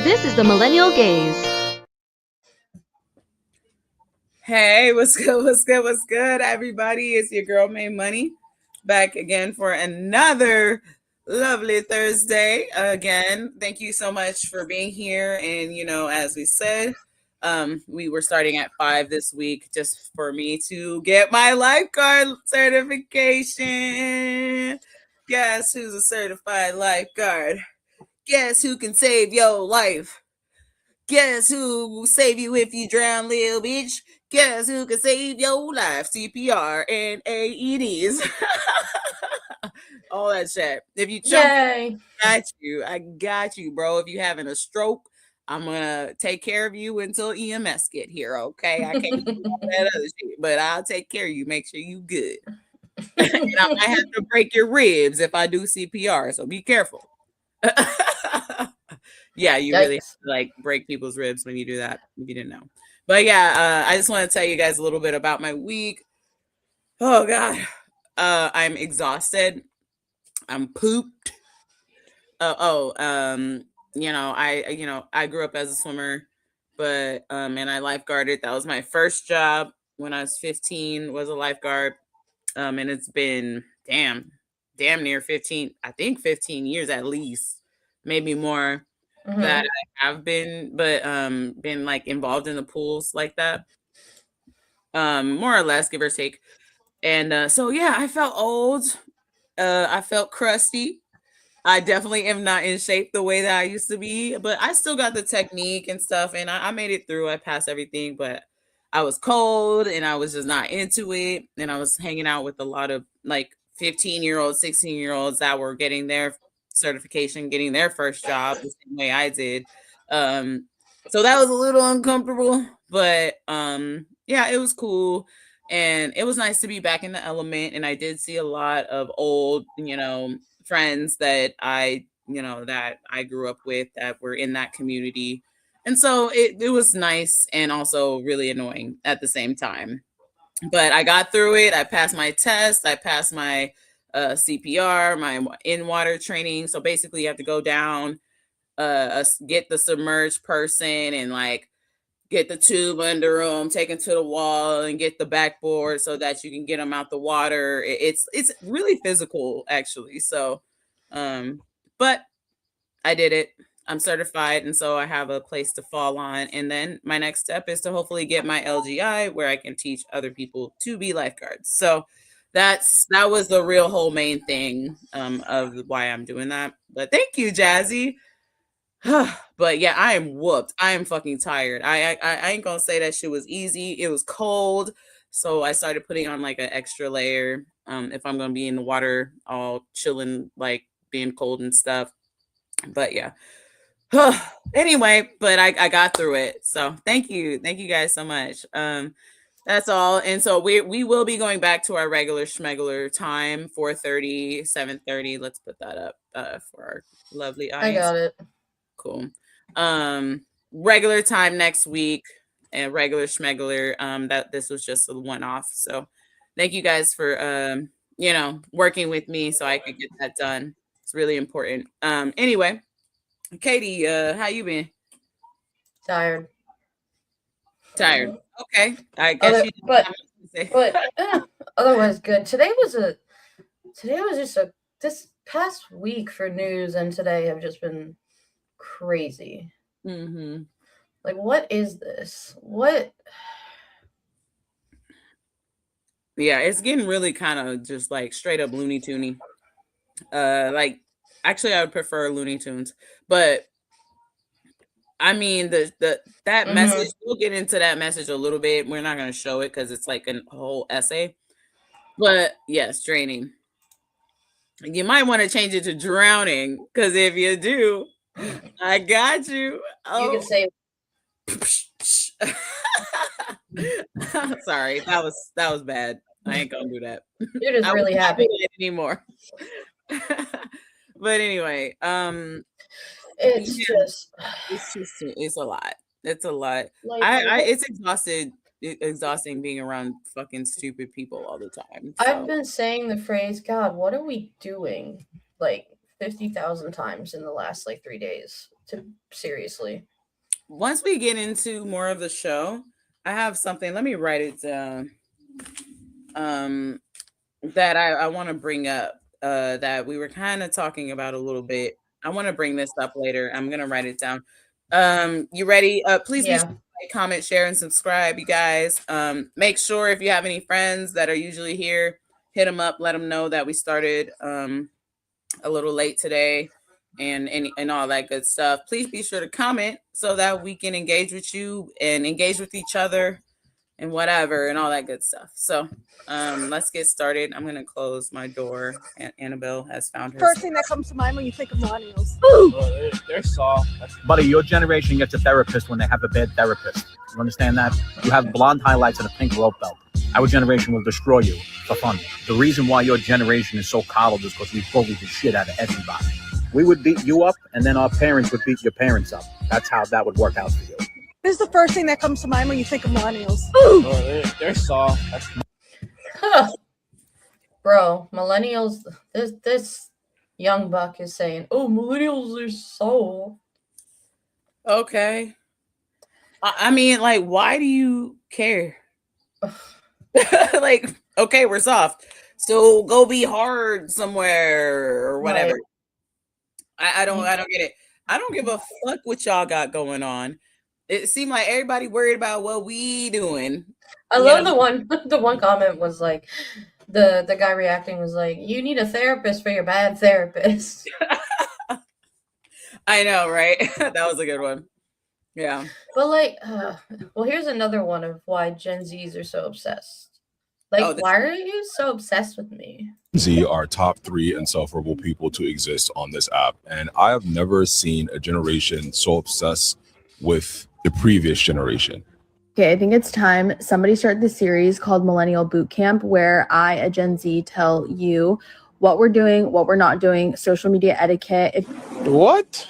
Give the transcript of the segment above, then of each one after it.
This is the Millennial Gaze. Hey, what's good? What's good? What's good, everybody? It's your girl, May Money, back again for another lovely Thursday. Again, thank you so much for being here. And, as we said, we were starting at 5 this week just for me to get my lifeguard certification. Guess who's a certified lifeguard? Guess who can save your life? Guess who will save you if you drown, little bitch? Guess who can save your life? CPR and AEDs. All that shit. If you choke, Yay. I got you, bro. If you having a stroke, I'm gonna take care of you until EMS get here. Okay, I can't do all that other shit, but I'll take care of you. Make sure you good. And I might have to break your ribs if I do CPR, so be careful. Yeah, you really have to like break people's ribs when you do that, if you didn't know. But yeah, I just want to tell you guys a little bit about my week. Oh God, I'm exhausted. I'm pooped. I grew up as a swimmer, but and I lifeguarded. That was my first job when I was 15. Was a lifeguard, and it's been damn near 15. I think 15 years at least, maybe more. That I have been, but been like involved in the pools like that, more or less, give or take. And so yeah, I felt old. I felt crusty. I definitely am not in shape the way that I used to be, but I still got the technique and stuff, and I made it through. I passed everything, but I was cold and I was just not into it. And I was hanging out with a lot of like 15-year-olds, 16-year-olds that were getting their certification, getting their first job the same way I did. So that was a little uncomfortable, but yeah, it was cool. And it was nice to be back in the element. And I did see a lot of old, friends that I grew up with that were in that community. And so it was nice and also really annoying at the same time. But I got through it. I passed my test. I passed my CPR, my in water training. So basically, you have to go down, get the submerged person and like get the tube under them, take them to the wall, and get the backboard so that you can get them out the water. It's really physical, actually. So, but I did it. I'm certified, and so I have a place to fall on. And then my next step is to hopefully get my LGI, where I can teach other people to be lifeguards. So that was the real whole main thing of why I'm doing that. But thank you, Jazzy. But yeah, I am whooped. I am fucking tired. I ain't gonna say that shit was easy. It was cold, so I started putting on like an extra layer. If I'm gonna be in the water, all chilling, like being cold and stuff. But yeah. Anyway, but I got through it. So thank you guys so much. That's all. And so we will be going back to our regular schmegular time, 4:30, 7:30. Let's put that up for our lovely audience. I got it. Cool. Regular time next week and regular schmegular. That this was just a one-off. So thank you guys for working with me so I could get that done. It's really important. Anyway, Katie, how you been? Tired. Okay. I guess you didn't have much to say. But otherwise good. Today was just this past week for news and today have just been crazy. Mm-hmm. Like, what is this? What? Yeah, it's getting really kind of just like straight up Looney Toony. Like actually I would prefer Looney Tunes, but I mean that message, we'll get into that message a little bit. We're not gonna show it because it's like a whole essay. But yes, draining. You might want to change it to drowning, because if you do, I got you. You can say sorry, that was bad. I ain't gonna do that. you're just really happy anymore. But anyway, it's a lot. It's a lot. Like, It's exhausting being around fucking stupid people all the time. So. I've been saying the phrase, God, what are we doing? Like 50,000 times in the last like 3 days. seriously. Once we get into more of the show, I have something. Let me write it down. That I want to bring up. That we were kind of talking about a little bit. I want to bring this up later. I'm gonna write it down. You ready? Please be sure Yeah. to like, comment, share, and subscribe, you guys. Make sure if you have any friends that are usually here, hit them up. Let them know that we started a little late today, and all that good stuff. Please be sure to comment so that we can engage with you and engage with each other and whatever and all that good stuff. So let's get started. I'm gonna close my door. Annabelle has found her. First thing that comes to mind when you think of millennials. Oh, they're soft. Buddy, your generation gets a therapist when they have a bad therapist. You understand that? You have blonde highlights and a pink rope belt. Our generation will destroy you for fun. The reason why your generation is so coddled is because we bully the shit out of everybody. We would beat you up, and then our parents would beat your parents up. That's how that would work out for you. This is the first thing that comes to mind when you think of millennials. Oh, they're soft. Bro, millennials, this young buck is saying, oh, millennials are so. Okay. I mean, like, why do you care? Like, okay, we're soft, so go be hard somewhere or whatever. Right. I don't get it. I don't give a fuck what y'all got going on. It seemed like everybody worried about what we doing. I love the one comment was like, the guy reacting was like, you need a therapist for your bad therapist. I know, right? That was a good one. Yeah. But like, well, here's another one of why Gen Zs are so obsessed. Like, why are you so obsessed with me? Z are top 3 insufferable people to exist on this app. And I have never seen a generation so obsessed with the previous generation. Okay, I think it's time somebody start the series called Millennial Boot Camp, where I, a Gen Z, tell you what we're doing, what we're not doing, social media etiquette. What?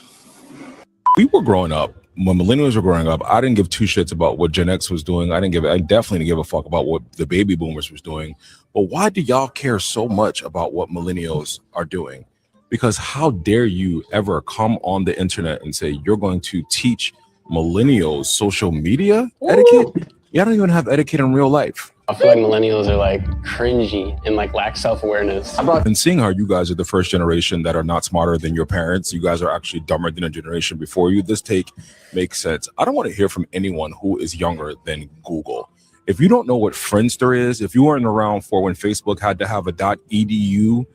We were growing up. When millennials were growing up, I didn't give 2 shits about what Gen X was doing. I definitely didn't give a fuck about what the baby boomers was doing. But why do y'all care so much about what millennials are doing? Because how dare you ever come on the internet and say you're going to teach millennials social media etiquette? Y'all don't even have etiquette in real life. I feel like millennials are like cringy and like lack self-awareness. And seeing how you guys are the first generation that are not smarter than your parents, you guys are actually dumber than a generation before you. This take makes sense. I don't want to hear from anyone who is younger than Google. If you don't know what Friendster is, if you weren't around for when Facebook had to have a .edu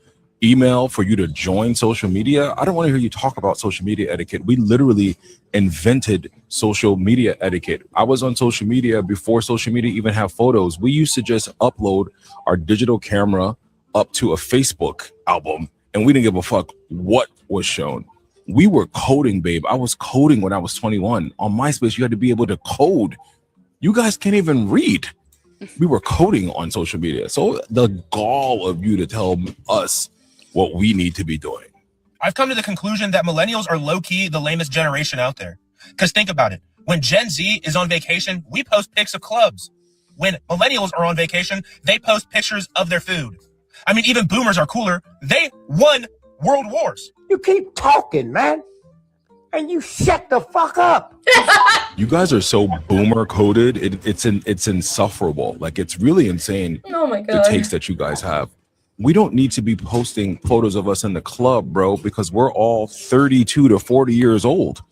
email for you to join social media, I don't want to hear you talk about social media etiquette. We literally invented social media etiquette. I was on social media before social media even had photos. We used to just upload our digital camera up to a Facebook album, and we didn't give a fuck what was shown. We were coding, babe. I was coding when I was 21. On MySpace, you had to be able to code. You guys can't even read. We were coding on social media. So the gall of you to tell us what we need to be doing. I've come to the conclusion that millennials are low-key the lamest generation out there. Because think about it. When Gen Z is on vacation, we post pics of clubs. When millennials are on vacation, they post pictures of their food. I mean, even boomers are cooler. They won world wars. You keep talking, man, and you shut the fuck up. You guys are so boomer coded. It's insufferable. Like, it's really insane. Oh my God. The takes that you guys have. We don't need to be posting photos of us in the club, bro, because we're all 32 to 40 years old.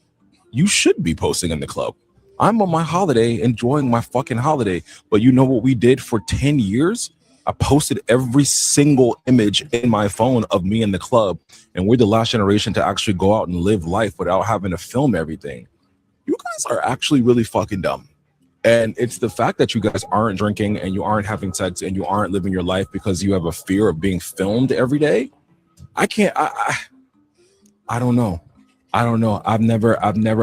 You should be posting in the club. I'm on my holiday, enjoying my fucking holiday. But you know what we did for 10 years? I posted every single image in my phone of me in the club. And we're the last generation to actually go out and live life without having to film everything. You guys are actually really fucking dumb. And it's the fact that you guys aren't drinking and you aren't having sex and you aren't living your life because you have a fear of being filmed every day. I don't know. I've never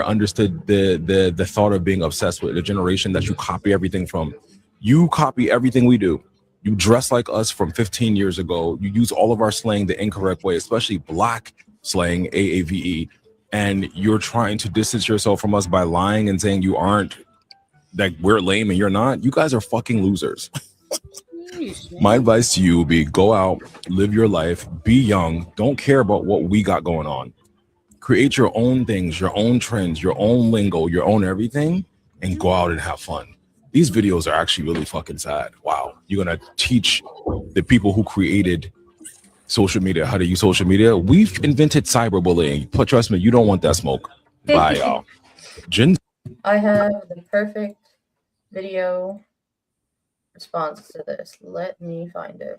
understood the thought of being obsessed with a generation that you copy everything from. You copy everything we do. You dress like us from 15 years ago. You use all of our slang the incorrect way, especially black slang, AAVE. And you're trying to distance yourself from us by lying and saying you aren't, like we're lame and you're not. You guys are fucking losers. My advice to you would be go out, live your life, be young, don't care about what we got going on. Create your own things, your own trends, your own lingo, your own everything, and go out and have fun. These videos are actually really fucking sad. Wow. You're going to teach the people who created social media how to use social media. We've invented cyberbullying. But trust me, you don't want that smoke. Bye, y'all. Jen. I have the perfect video response to this. Let me find it.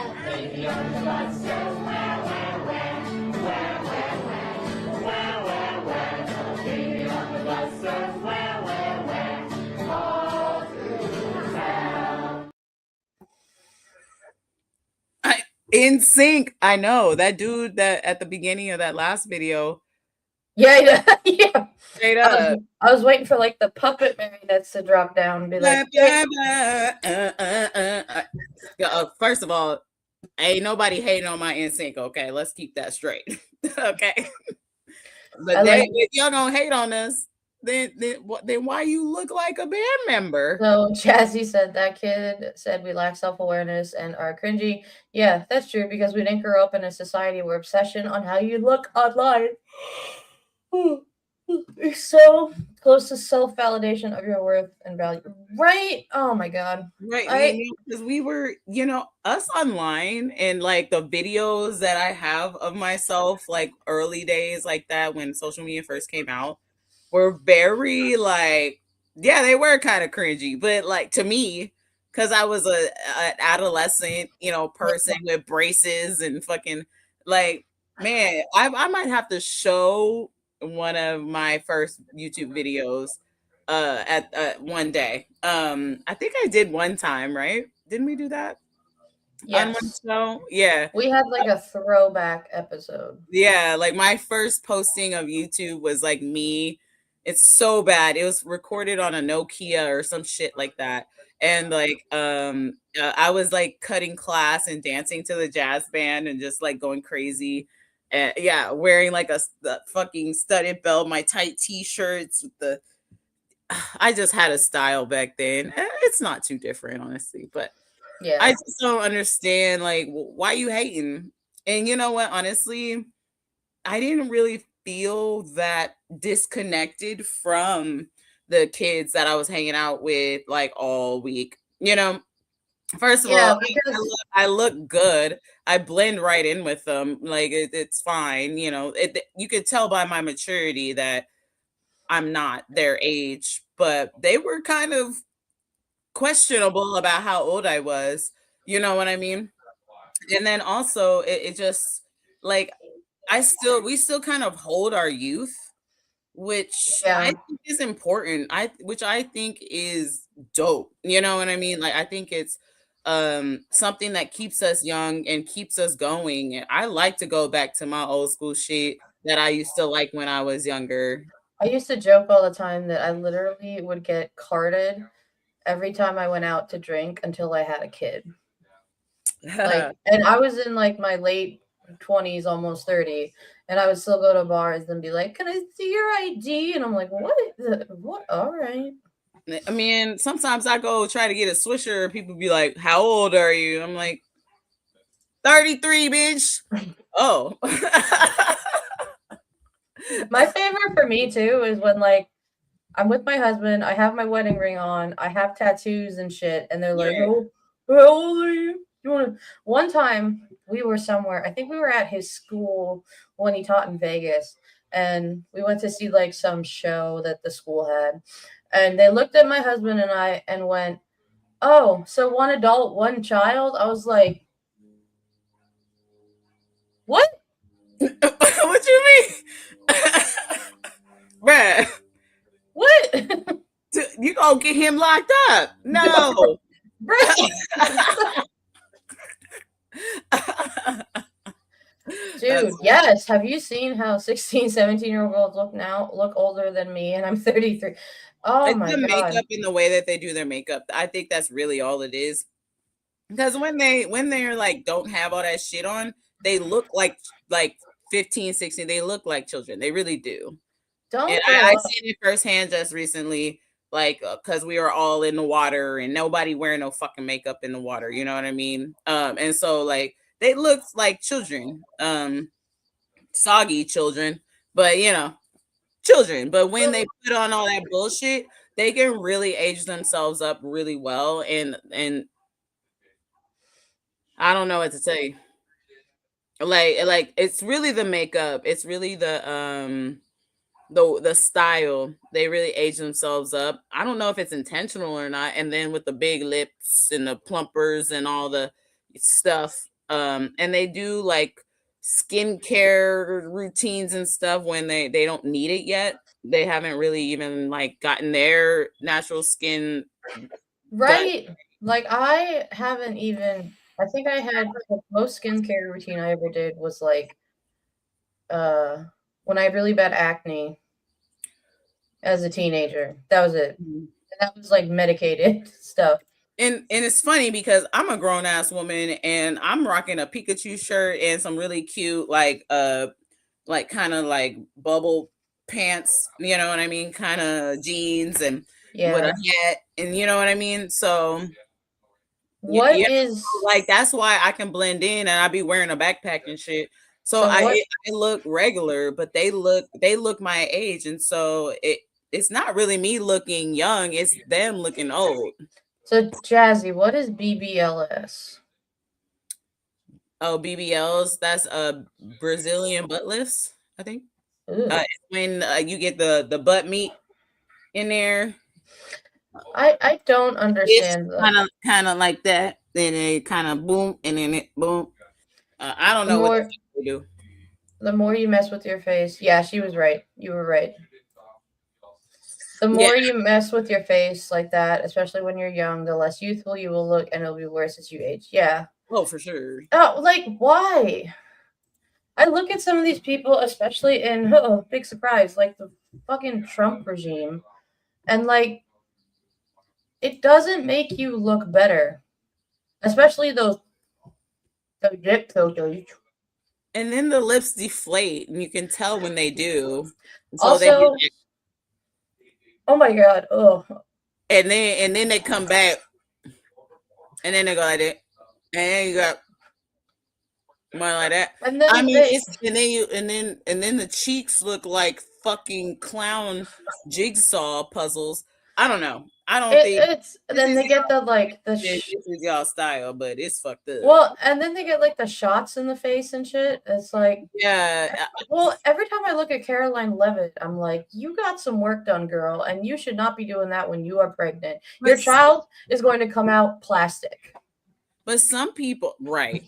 In sync. I know that dude that at the beginning of that last video. Yeah, yeah. Straight up. I was waiting for like the puppet marionettes to drop down and be like, first of all, ain't nobody hating on my NSYNC. Okay, let's keep that straight. Okay, but if y'all don't hate on us, then why you look like a band member? So Jazzy said that kid said we lack self-awareness and are cringy. Yeah, that's true because we didn't grow up in a society where obsession on how you look online is so close to self-validation of your worth and value. Right? Oh my god. Right. Because we were, us online and like the videos that I have of myself, like early days like that when social media first came out, were very like, yeah, they were kind of cringy, but like to me, because I was an adolescent, person with braces and fucking like, man, I might have to show one of my first YouTube videos at one day. I think I did one time, right? Didn't we do that? Yes. On one show? Yeah. We had like a throwback episode. Yeah, like my first posting of YouTube was like me. It's so bad. It was recorded on a Nokia or some shit like that. And like I was like cutting class and dancing to the jazz band and just like going crazy. And yeah, wearing like the fucking studded belt, my tight t-shirts with the I just had a style back then. It's not too different, honestly, but yeah, I just don't understand like why you hating. And you know what? Honestly, I didn't really feel that disconnected from the kids that I was hanging out with like all week. First of all, I look good. I blend right in with them. Like it's fine. You could tell by my maturity that I'm not their age, but they were kind of questionable about how old I was. You know what I mean? And then also it just like we still kind of hold our youth, which I think is important. Which I think is dope. You know what I mean? Like I think it's something that keeps us young and keeps us going. And I like to go back to my old school shit that I used to like when I was younger. I used to joke all the time that I literally would get carded every time I went out to drink until I had a kid. Like, and I was in like my late 20s, almost 30, and I would still go to bars and be like, "Can I see your ID?" And I'm like, "What? All right." I mean, sometimes I go try to get a swisher and people be like, "How old are you?" I'm like, 33, bitch. Oh. My favorite for me too is when like I'm with my husband, I have my wedding ring on, I have tattoos and shit, and they're like, "How old are you? You want to?" One time we were somewhere, I think we were at his school when he taught in Vegas, and we went to see like some show that the school had, and they looked at my husband and I and went, "Oh, so one adult, one child?" I was like, "What? What you mean?" Bruh. What? You gonna get him locked up? No. Dude, yes. Have you seen how 16, 17-year-old girls look older than me, and I'm 33? Oh my god. Makeup in the way that they do their makeup. I think that's really all it is. Because when they're like don't have all that shit on, they look like 15, 16. They look like children. They really do. And I seen it firsthand just recently, like because we were all in the water and nobody wearing no fucking makeup in the water. You know what I mean? And so like they looked like children, soggy children. but children. But when they put on all that bullshit, they can really age themselves up really well, and I don't know what to say. Like it's really the makeup. It's really the style. They really age themselves up. I don't know if it's intentional or not. And then with the big lips and the plumpers and all the stuff, and they do like skincare routines and stuff when they don't need it yet. They haven't really even like gotten their natural skin Right. Like I haven't even, I think I had the most skincare routine I ever did was like when I had really bad acne as a teenager. That was it. And that was like medicated stuff. And it's funny because I'm a grown ass woman and I'm rocking a Pikachu shirt and some really cute like kind of like bubble pants, you know what I mean, kind of jeans and with a hat, and you know what I mean. So what is like that's why I can blend in and I be wearing a backpack and shit. So I look regular, but they look my age, and so it's not really me looking young, it's them looking old. So Jazzy, what is BBLS? Oh, BBLs, that's a Brazilian butt lifts, I think. It's when you get the butt meat in there. I don't understand that. Kind of like that. Then it kind of boom, and then it boom. I don't know what they do. The more you mess with your face, yeah, she was right. You were right. The more you mess with your face like that, especially when you're young, the less youthful you will look, and it'll be worse as you age. Yeah. Oh, for sure. Oh, like why? I look at some of these people, especially in big surprise, like the fucking Trump regime, and like it doesn't make you look better, especially those lip filters. And then the lips deflate, and you can tell when they do. So also, oh my god, and then they come back, and then they go like that, and then you got more like that. And then I mean, and then the cheeks look like fucking clown jigsaw puzzles. I don't know. I don't think it's. Then they get the like the. This is y'all style, but it's fucked up. Well, and then they get like the shots in the face and shit. It's like Well, every time I look at Caroline Levitt, I'm like, you got some work done, girl, and you should not be doing that when you are pregnant. Your child is going to come out plastic. But some people, right?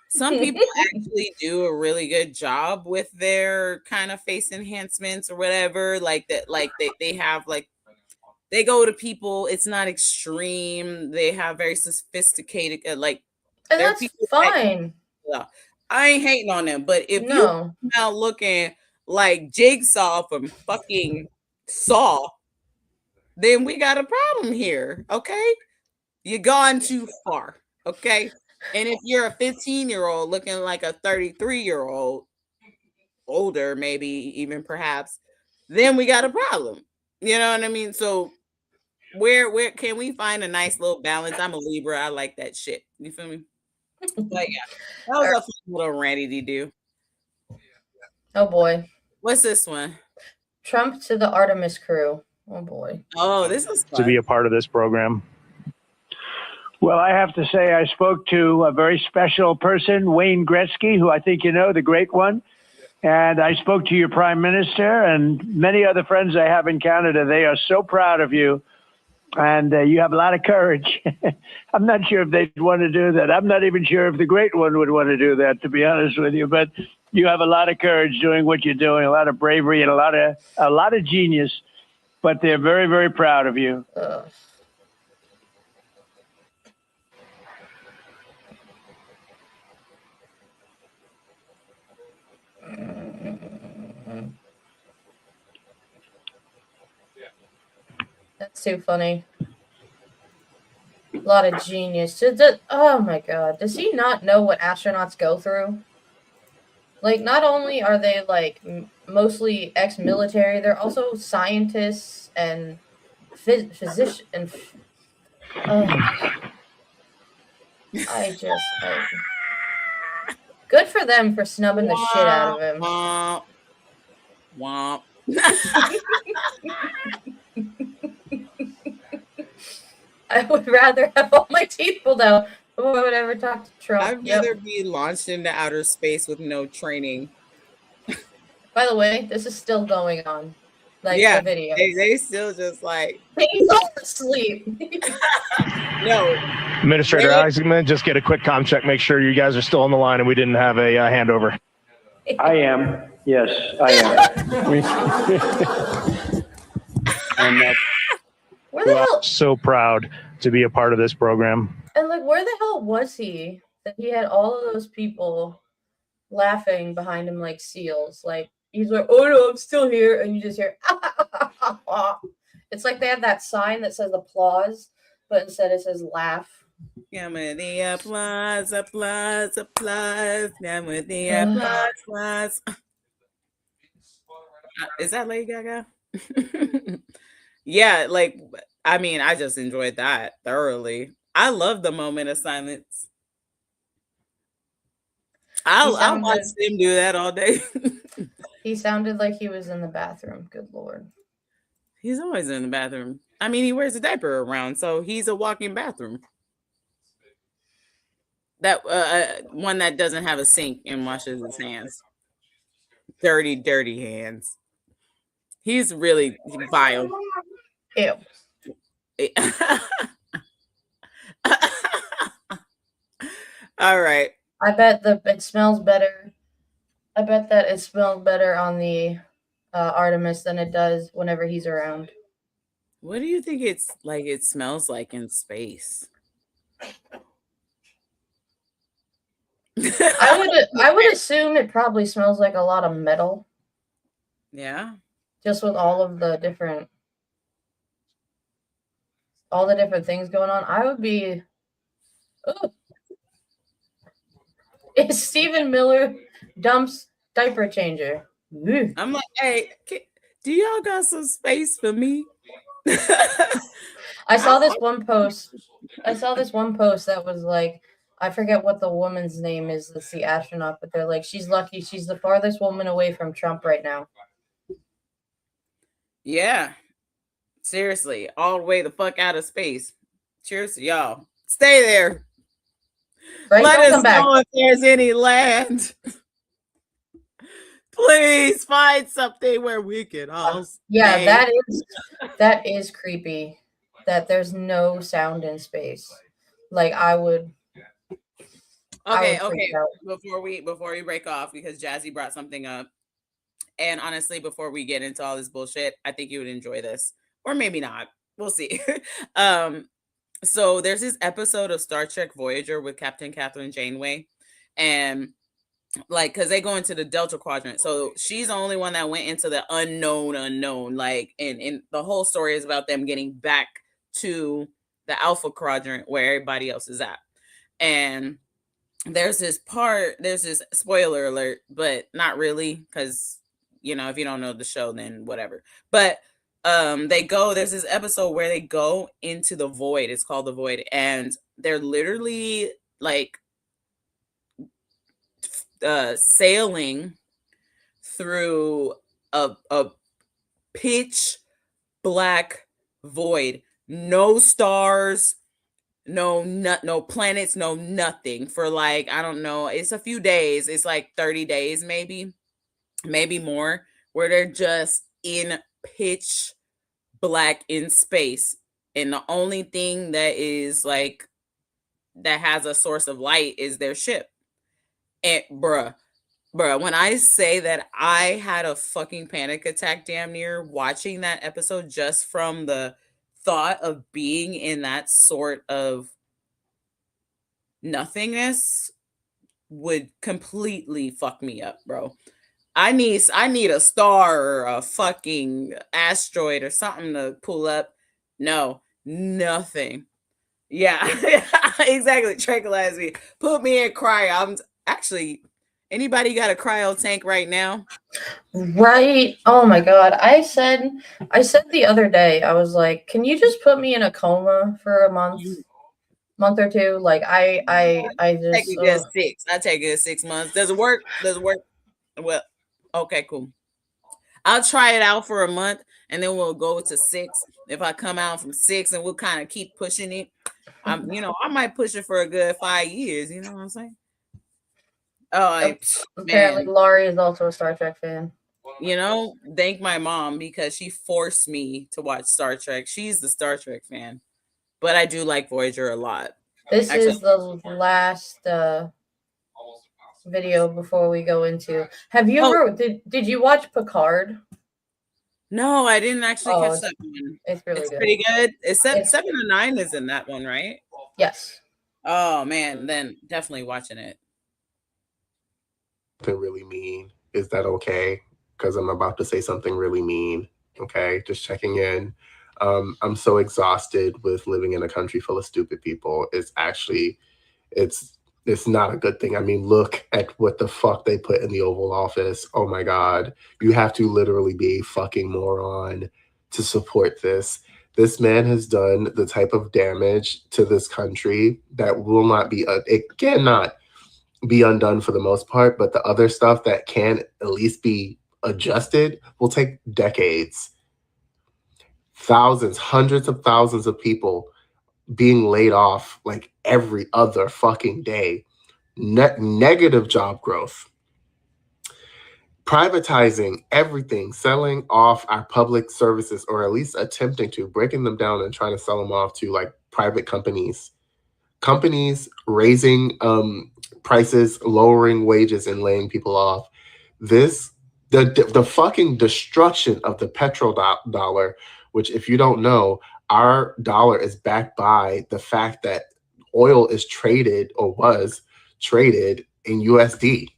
Some people actually do a really good job with their kind of face enhancements or whatever, like that. Like they have like. They go to people. It's not extreme. They have very sophisticated, and that's fine. I ain't hating on them, but if you come out looking like Jigsaw from fucking Saw, then we got a problem here. Okay, you're gone too far. Okay, and if you're a 15-year-old looking like a 33-year-old, older maybe even perhaps, then we got a problem. You know what I mean? So where can we find a nice little balance? I'm a Libra. I like that shit. You feel me? But yeah, that was a fun little ranty do. Oh boy. What's this one? Trump to the Artemis crew. Oh boy. Oh, this is fun. To be a part of this program. Well, I have to say I spoke to a very special person, Wayne Gretzky, who I think you know, the great one. And I spoke to your prime minister and many other friends I have in Canada. They are so proud of you. And you have a lot of courage. I'm not sure if they'd want to do that. I'm not even sure if the great one would want to do that, to be honest with you. But you have a lot of courage doing what you're doing, a lot of bravery and a lot of genius. But they're very, very proud of you. That's too funny. A lot of genius. Oh my god. Does he not know what astronauts go through? Like, not only are they like mostly ex-military, they're also scientists and physicians. And good for them for snubbing the shit out of him. Womp. I would rather have all my teeth pulled out before I would ever talk to Trump. I'd rather be launched into outer space with no training. By the way, this is still going on. Like Yeah, the video. they still just like He's all asleep. no. Administrator Eisenman, just get a quick comm check. Make sure you guys are still on the line and we didn't have a handover. I am. Yes, I am. And Where the hell? so proud to be a part of this program. And like, where the hell was he? That he had all of those people laughing behind him like seals. Like he's like, "Oh no, I'm still here," and you just hear. It's like they have that sign that says applause, but instead it says laugh. Come with the applause, applause, applause. Come with the applause, applause. Is that Lady Gaga? Yeah, like, I mean, I just enjoyed that thoroughly. I love the moment of silence. I'll watch him do that all day. He sounded like he was in the bathroom. Good Lord. He's always in the bathroom. I mean, he wears a diaper around, so he's a walking bathroom. That one that doesn't have a sink and washes his hands. Dirty, dirty hands. He's really vile. Ew. All right. I bet it smells better. I bet that it smells better on the Artemis than it does whenever he's around. What do you think it's like? It smells like in space. I would assume it probably smells like a lot of metal. Yeah. Just with all the different things going on. I would be. Ooh. It's Stephen Miller dumps diaper changer. Ooh. I'm like, hey, do y'all got some space for me? I saw this one post that was like, I forget what the woman's name is, that's the astronaut, but they're like, she's lucky she's the farthest woman away from Trump right now. Yeah. Seriously, all the way the fuck out of space. Cheers to y'all. Stay there. Right? Let Don't us come back. know if there's any land. Please find something where we can all stay. Yeah, that is creepy. That there's no sound in space. Like I would. Okay. freak out. Before we break off, because Jazzy brought something up, and honestly, before we get into all this bullshit, I think you would enjoy this, or maybe not. We'll see. So there's this episode of Star Trek Voyager with Captain Catherine Janeway, and like, because they go into the Delta Quadrant, so she's the only one that went into the unknown. Like, and the whole story is about them getting back to the Alpha Quadrant where everybody else is at, and there's this spoiler alert, but not really, because if you don't know the show, then whatever. But there's this episode where they go into the void. It's called the void, and they're literally like sailing through a pitch black void, no stars, no planets, no nothing, for like, I don't know, it's a few days. It's like 30 days, maybe more, where they're just in pitch black in space, and the only thing that is like that has a source of light is their ship. And bruh, when I say that I had a fucking panic attack damn near watching that episode, just from the thought of being in that sort of nothingness, would completely fuck me up, bro. I need a star or a fucking asteroid or something to pull up. No, nothing. Yeah, exactly. Tranquilize me. Put me in cryo. I'm actually. Anybody got a cryo tank right now? Right. Oh my God. I said the other day, I was like, can you just put me in a coma for a month or two? Like I just take it 6. I take it 6 months. Does it work? Well, okay, cool. I'll try it out for a month and then we'll go to 6. If I come out from 6 and we'll kind of keep pushing it, I might push it for a good 5 years. You know what I'm saying? Oh, apparently man. Laurie is also a Star Trek fan. Thank my mom because she forced me to watch Star Trek. She's the Star Trek fan, but I do like Voyager a lot. This is the last video before we go into. Have you ever did you watch Picard? No, I didn't actually catch that one. It's really good. Pretty good. It's 7 or 9 is in that one, right? Yes. Oh man, then definitely watching it. Something really mean. Is that okay? Because I'm about to say something really mean. Okay, just checking in. I'm so exhausted with living in a country full of stupid people. It's not a good thing. I mean, look at what the fuck they put in the Oval Office. Oh my God. You have to literally be a fucking moron to support this. This man has done the type of damage to this country that will not be, it cannot be undone for the most part, but the other stuff that can at least be adjusted will take decades. Thousands, hundreds of thousands of people being laid off like every other fucking day. Negative job growth. Privatizing everything, selling off our public services, or at least attempting to, breaking them down and trying to sell them off to like private companies. Companies raising prices, lowering wages, and laying people off. The fucking destruction of the petrodollar, which if you don't know, our dollar is backed by the fact that oil is traded or was traded in USD.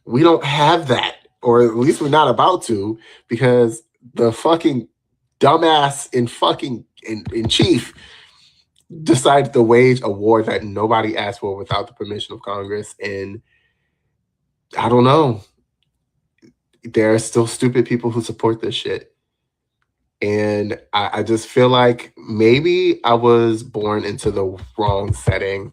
We don't have that, or at least we're not about to, because the fucking dumbass in chief decided to wage a war that nobody asked for without the permission of Congress. And I don't know. There are still stupid people who support this shit. And I just feel like maybe I was born into the wrong setting,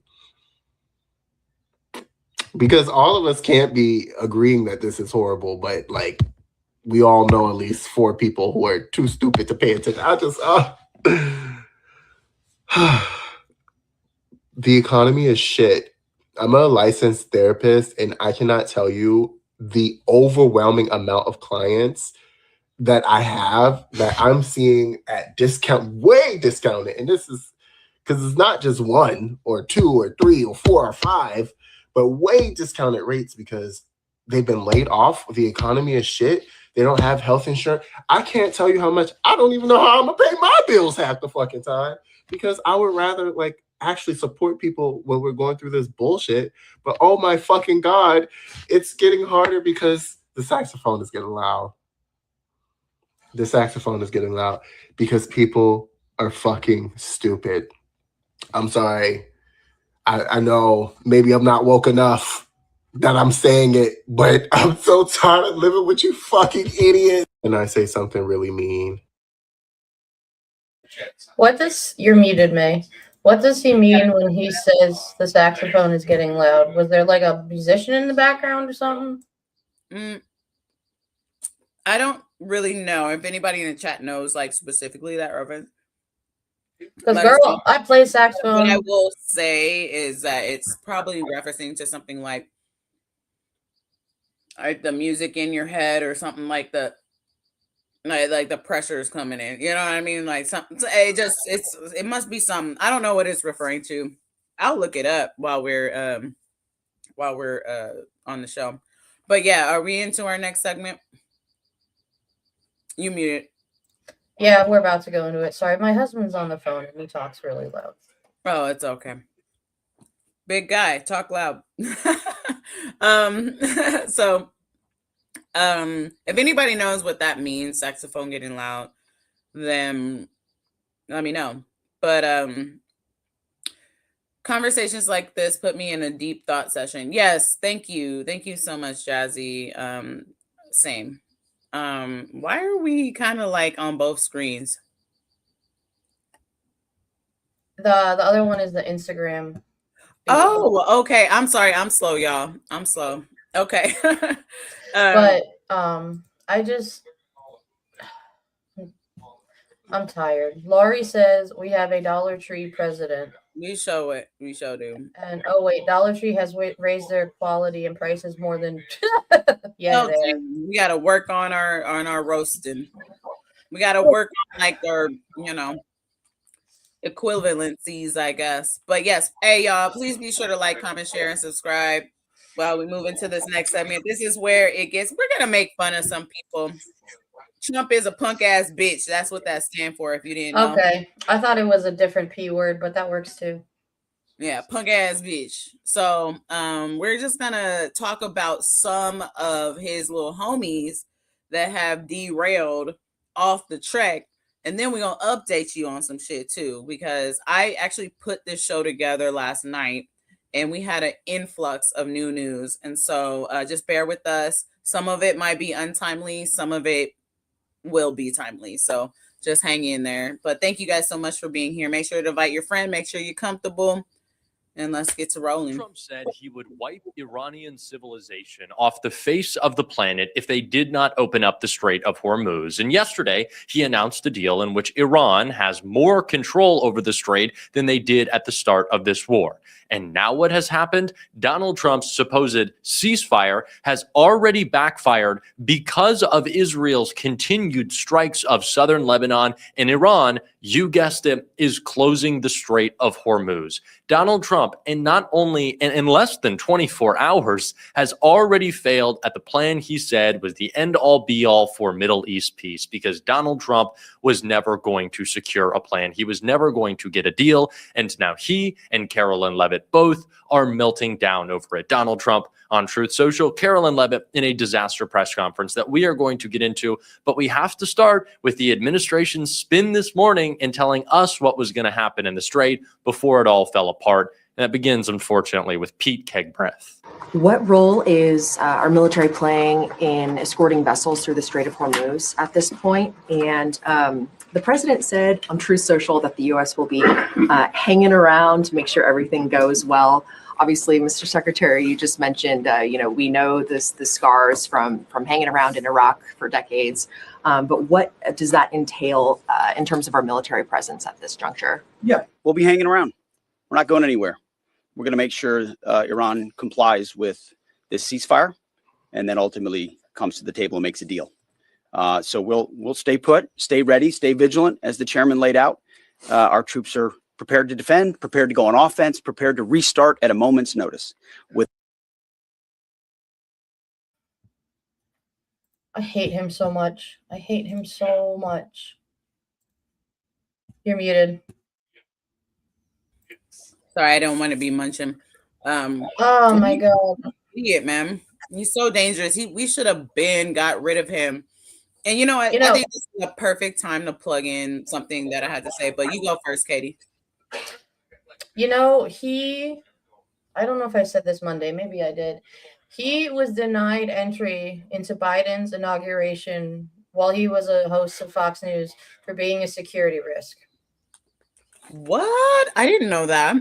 because all of us can't be agreeing that this is horrible, but like we all know at least 4 people who are too stupid to pay attention. The economy is shit. I'm a licensed therapist, and I cannot tell you the overwhelming amount of clients that I have that I'm seeing at way discounted. And this is because it's not just 1 or 2 or 3 or 4 or 5, but way discounted rates because they've been laid off. The economy is shit. They don't have health insurance. I can't tell you how much. I don't even know how I'm gonna pay my bills half the fucking time, because I would rather like actually support people when we're going through this bullshit. But oh my fucking God, it's getting harder because the saxophone is getting loud. The saxophone is getting loud because people are fucking stupid. I'm sorry. I know maybe I'm not woke enough that I'm saying it, but I'm so tired of living with you fucking idiots. And I say something really mean. You're muted, May. What does he mean when he says the saxophone is getting loud? Was there like a musician in the background or something? I don't really know if anybody in the chat knows like specifically that reference. Because girl, I play saxophone. What I will say is that it's probably referencing to something like the music in your head or something like the pressure is coming in. You know what I mean? Like something. It must be something. I don't know what it's referring to. I'll look it up while we're on the show. But yeah, are we into our next segment? You muted. Yeah, we're about to go into it. Sorry, my husband's on the phone and he talks really loud. Oh, it's okay. Big guy, talk loud. If anybody knows what that means, saxophone getting loud, then let me know. But conversations like this put me in a deep thought session. Yes, thank you so much, Jazzy. Same. Why are we kind of like on both screens? The other one is the Instagram. Oh, okay. I'm sorry. I'm slow, y'all. I'm slow. Okay. But I I'm tired. Laurie says we have a Dollar Tree president. We show it. We show do. And oh wait, Dollar Tree has raised their quality and prices more than yeah. We got to work on our roasting. We got to work on like our equivalencies, I guess. But yes, hey y'all, please be sure to like, comment, share, and subscribe. While we move into this next segment, this is where it gets. We're gonna make fun of some people. Trump is a punk ass bitch. That's what that stands for. If you didn't know. Okay, I thought it was a different P word, but that works too. Yeah, punk ass bitch. So we're just gonna talk about some of his little homies that have derailed off the track, and then we're gonna update you on some shit too, because I actually put this show together last night and we had an influx of new news, and so just bear with us. Some of it might be untimely, some of it will be timely, so just hang in there. But thank you guys so much for being here. Make sure to invite your friend, make sure you're comfortable, and let's get to rolling. Trump said he would wipe Iranian civilization off the face of the planet if they did not open up the Strait of Hormuz. And yesterday, he announced a deal in which Iran has more control over the strait than they did at the start of this war. And now what has happened? Donald Trump's supposed ceasefire has already backfired because of Israel's continued strikes of southern Lebanon, and Iran, you guessed it, is closing the Strait of Hormuz. Donald Trump, in less than 24 hours, has already failed at the plan he said was the end-all be-all for Middle East peace, because Donald Trump was never going to secure a plan. He was never going to get a deal, and now he and Carolyn Levitt both are melting down over it. Donald Trump on Truth Social, Carolyn Levitt in a disaster press conference that we are going to get into, but we have to start with the administration's spin this morning in telling us what was going to happen in the Strait before it all fell apart. And that begins, unfortunately, with Pete Kegbreath. What role is our military playing in escorting vessels through the Strait of Hormuz at this point? And the president said on Truth Social that the U.S. will be hanging around to make sure everything goes well. Obviously, Mr. Secretary, you just mentioned, we know the scars from hanging around in Iraq for decades. But what does that entail in terms of our military presence at this juncture? Yeah, we'll be hanging around. We're not going anywhere. We're going to make sure Iran complies with this ceasefire, and then ultimately comes to the table and makes a deal. So we'll stay put, stay ready, stay vigilant, as the chairman laid out. Our troops are prepared to defend, prepared to go on offense, prepared to restart at a moment's notice. I hate him so much. I hate him so much. You're muted. Sorry, I don't want to be munching. Oh my God. Idiot, man. He's so dangerous. We should have got rid of him. And you know what? I think this is a perfect time to plug in something that I had to say, but you go first, Katie. I don't know if I said this Monday, maybe I did. He was denied entry into Biden's inauguration while he was a host of Fox News for being a security risk. What? I didn't know that.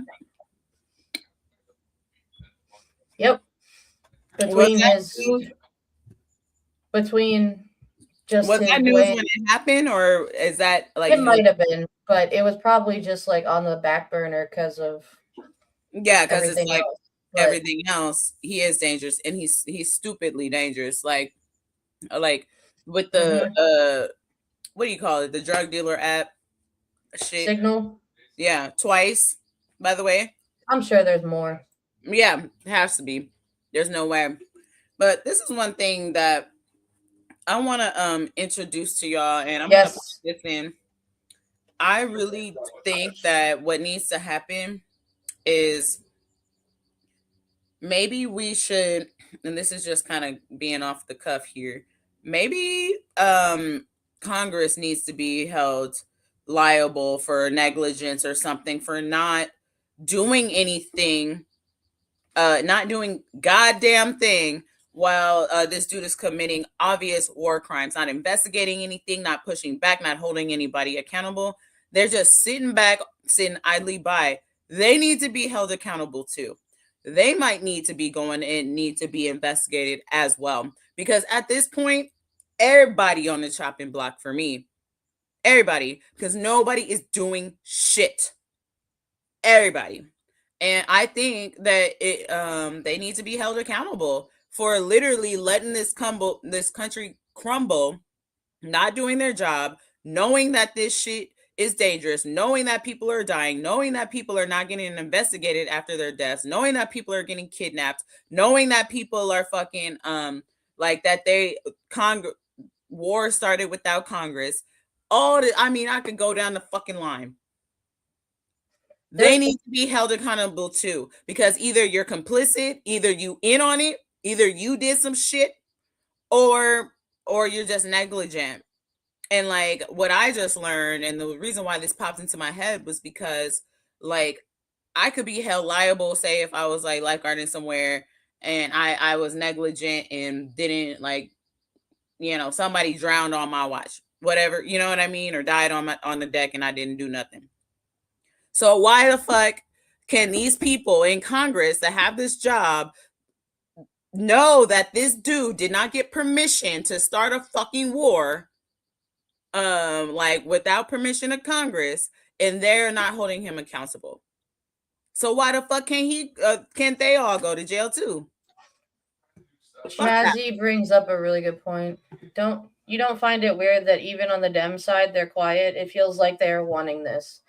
Yep. Between just was that news when it happened, or is that like it might have been, but it was probably just like on the back burner because of because it's like everything else. He is dangerous, and he's stupidly dangerous. Like with the what do you call it? The drug dealer app shit. Signal. Yeah, twice. By the way, I'm sure there's more. Yeah, it has to be. There's no way. But this is one thing that I want to introduce to y'all, and I'm gonna put this in. I really think that what needs to happen is maybe we should, and this is just kind of being off the cuff here, maybe Congress needs to be held liable for negligence or something for not doing anything, not doing goddamn thing while this dude is committing obvious war crimes, not investigating anything, not pushing back, not holding anybody accountable. They're just sitting back, sitting idly by. They need to be held accountable too. They might need to be going and need to be investigated as well. Because at this point, everybody on the chopping block for me. Everybody, because nobody is doing shit. Everybody. And I think that they need to be held accountable for literally letting this country crumble, not doing their job, knowing that this shit is dangerous, knowing that people are dying, knowing that people are not getting investigated after their deaths, knowing that people are getting kidnapped, knowing that people are fucking like that war started without Congress. I could go down the fucking line. They need to be held accountable too, because either you're complicit, either you in on it, either you did some shit, or you're just negligent. And like what I just learned, and the reason why this popped into my head was because like I could be held liable, say if I was like lifeguarding somewhere and I was negligent and didn't somebody drowned on my watch, whatever, you know what I mean, or died on the deck and I didn't do nothing. So why the fuck can these people in Congress that have this job know that this dude did not get permission to start a fucking war, without permission of Congress, and they're not holding him accountable? So why the fuck can't they all go to jail too? Shazzy brings up a really good point. You don't find it weird that even on the Dem side they're quiet? It feels like they're wanting this.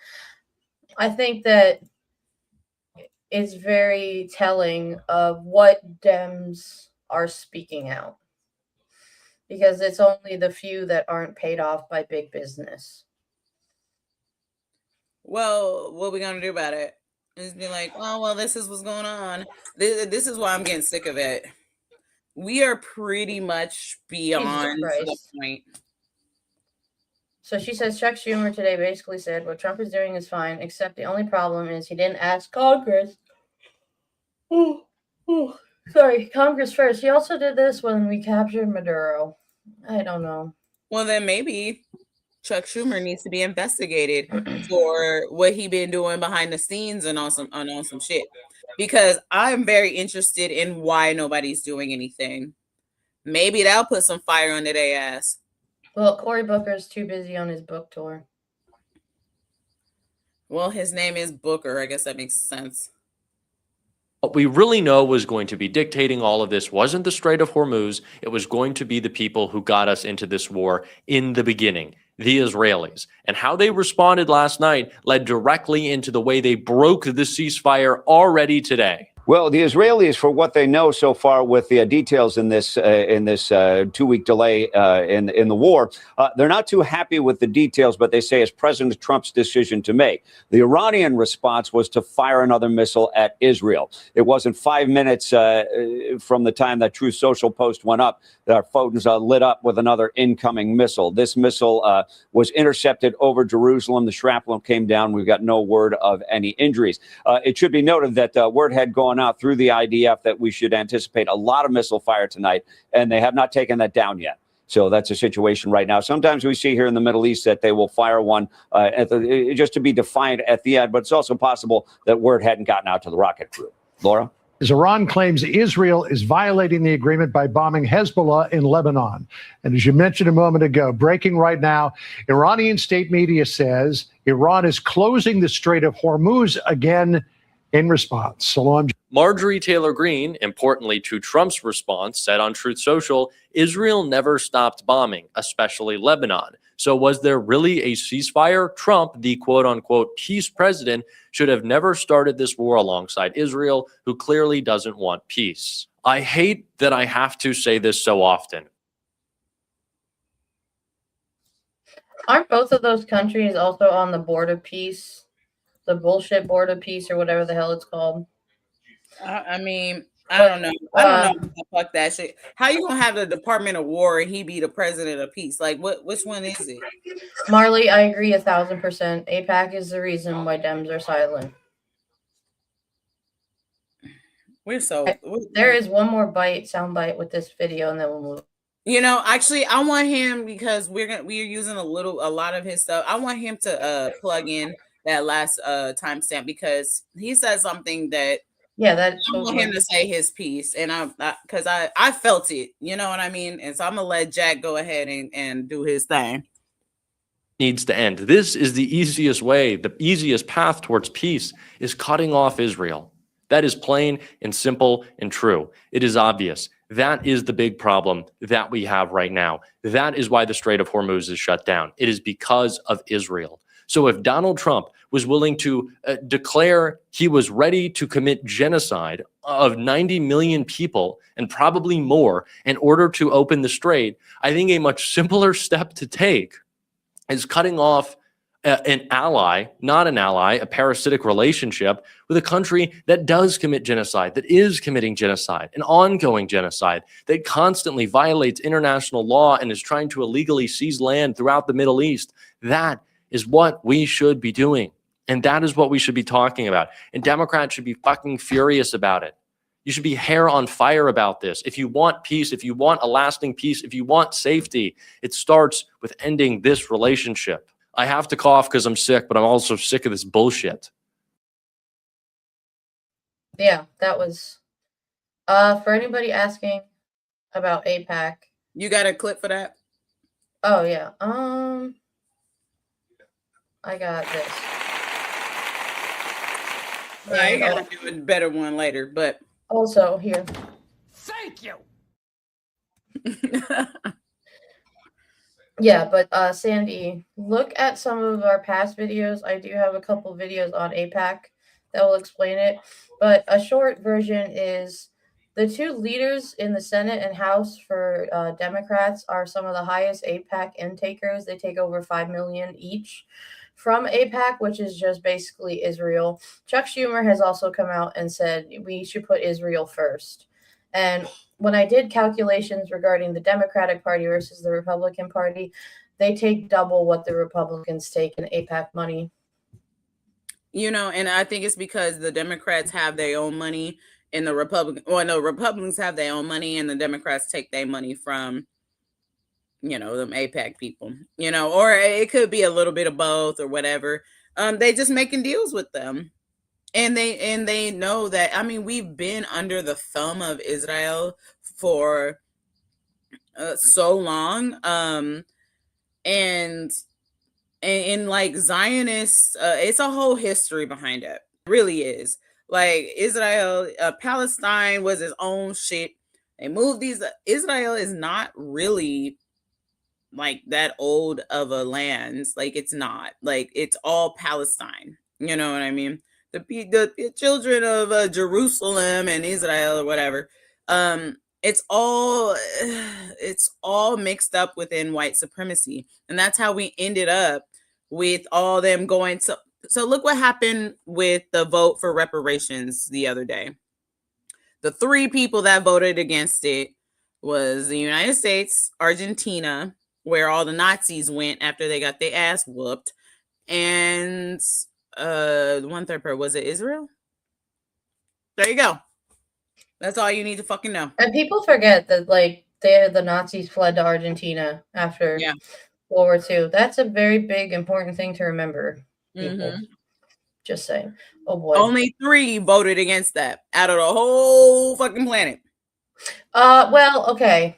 I think that it's very telling of what Dems are speaking out, because it's only the few that aren't paid off by big business. Well, what are we gonna do about it? Just be like, oh well, this is what's going on. This is why I'm getting sick of it. We are pretty much beyond the point. So she says Chuck Schumer today basically said what Trump is doing is fine, except the only problem is he didn't ask Congress. Congress first. He also did this when we captured Maduro. I don't know. Well, then maybe Chuck Schumer needs to be investigated for what he been doing behind the scenes and on some shit. Because I'm very interested in why nobody's doing anything. Maybe that'll put some fire under their ass. Well, Cory Booker's too busy on his book tour. Well, his name is Booker. I guess that makes sense. What we really know was going to be dictating all of this wasn't the Strait of Hormuz. It was going to be the people who got us into this war in the beginning, the Israelis. And how they responded last night led directly into the way they broke the ceasefire already today. Well, the Israelis, for what they know so far with the details in this 2-week delay in the war, they're not too happy with the details, but they say it's President Trump's decision to make. The Iranian response was to fire another missile at Israel. It wasn't 5 minutes from the time that Truth Social post went up that our phones lit up with another incoming missile. This missile was intercepted over Jerusalem. The shrapnel came down. We've got no word of any injuries. It should be noted that word had gone out through the IDF that we should anticipate a lot of missile fire tonight, and they have not taken that down yet. So that's a situation right now. Sometimes we see here in the Middle East that they will fire one just to be defiant at the end, but it's also possible that word hadn't gotten out to the rocket crew. Laura? As Iran claims Israel is violating the agreement by bombing Hezbollah in Lebanon. And as you mentioned a moment ago, breaking right now, Iranian state media says Iran is closing the Strait of Hormuz again in response. Salam. Marjorie Taylor Greene, importantly to Trump's response, said on Truth Social, Israel never stopped bombing, especially Lebanon. So was there really a ceasefire? Trump, the quote-unquote peace president, should have never started this war alongside Israel, who clearly doesn't want peace. I hate that I have to say this so often. Aren't both of those countries also on the board of peace? The bullshit board of peace, or whatever the hell it's called. I mean, I don't know. I don't know. Fuck that shit. How you gonna have the Department of War and he be the president of peace? Like, which one is it? Marley, I agree 1,000%. AIPAC is the reason why Dems are silent. There is one more sound bite with this video, and then we'll move. You know, actually, I want him, because we're using a lot of his stuff. I want him to plug in that last timestamp, because he said something that Yeah, that's I want him to say his piece, and because I felt it, you know what I mean? And so I'm gonna let Jack go ahead and do his thing. Needs to end. This is the easiest way, the easiest path towards peace is cutting off Israel. That is plain and simple and true. It is obvious. That is the big problem that we have right now. That is why the Strait of Hormuz is shut down. It is because of Israel. So if Donald Trump was willing to declare he was ready to commit genocide of 90 million people and probably more in order to open the strait, I think a much simpler step to take is cutting off an ally, not an ally, a parasitic relationship with a country that does commit genocide, that is committing genocide, an ongoing genocide, that constantly violates international law and is trying to illegally seize land throughout the Middle East. That is what we should be doing. And that is what we should be talking about. And Democrats should be fucking furious about it. You should be hair on fire about this. If you want peace, if you want a lasting peace, if you want safety, it starts with ending this relationship. I have to cough because I'm sick, but I'm also sick of this bullshit. Yeah, that was for anybody asking about AIPAC. You got a clip for that? Oh yeah. I got this. I gotta do a better one later, but also here. Thank you. Yeah, but Sandy, look at some of our past videos. I do have a couple videos on AIPAC that will explain it. But a short version is the two leaders in the Senate and House for Democrats are some of the highest AIPAC intakers. They take over $5 million each from AIPAC, which is just basically Israel. Chuck Schumer has also come out and said we should put Israel first. And when I did calculations regarding the Democratic Party versus the Republican Party, they take double what the Republicans take in AIPAC money. You know, and I think it's because the Democrats have their own money and the Republicans have their own money and the Democrats take their money from, you know, them AIPAC people, you know, or it could be a little bit of both or whatever. They just making deals with them. And they know that, I mean, we've been under the thumb of Israel for so long. And like Zionists, it's a whole history behind it. It really is. Like Israel, Palestine was its own shit. They moved these. Israel is not really like that old of a land. Like it's not. Like it's all Palestine. You know what I mean? The children of Jerusalem and Israel or whatever. It's all mixed up within white supremacy, and that's how we ended up with all them going to. So look what happened with the vote for reparations the other day. The three people that voted against it was the United States, Argentina, where all the Nazis went after they got their ass whooped, and one third part, was it Israel? There you go. That's all you need to fucking know. And people forget that like the Nazis fled to Argentina after World War II. That's a very big important thing to remember. People. Just saying. Oh boy. Only 3 voted against that out of the whole fucking planet. Well, okay.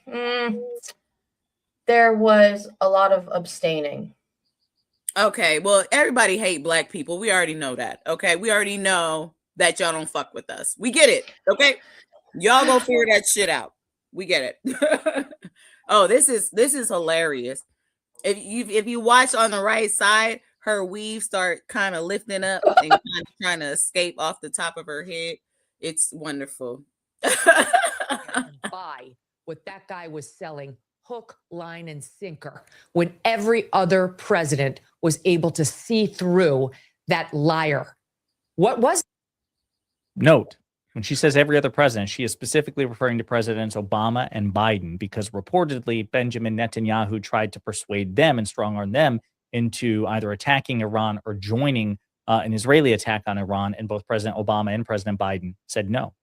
There was a lot of abstaining. Okay, well, everybody hate black people. We already know that. Okay, we already know that y'all don't fuck with us. We get it. Okay, y'all go figure that shit out. We get it. Oh, this is hilarious. If you watch on the right side, her weave start kind of lifting up and kind of trying to escape off the top of her head. It's wonderful. Buy what that guy was selling. Hook, line, and sinker, when every other president was able to see through that liar. What was? Note, when she says every other president, she is specifically referring to Presidents Obama and Biden, because reportedly Benjamin Netanyahu tried to persuade them and strong-arm them into either attacking Iran or joining an Israeli attack on Iran, and both President Obama and President Biden said no.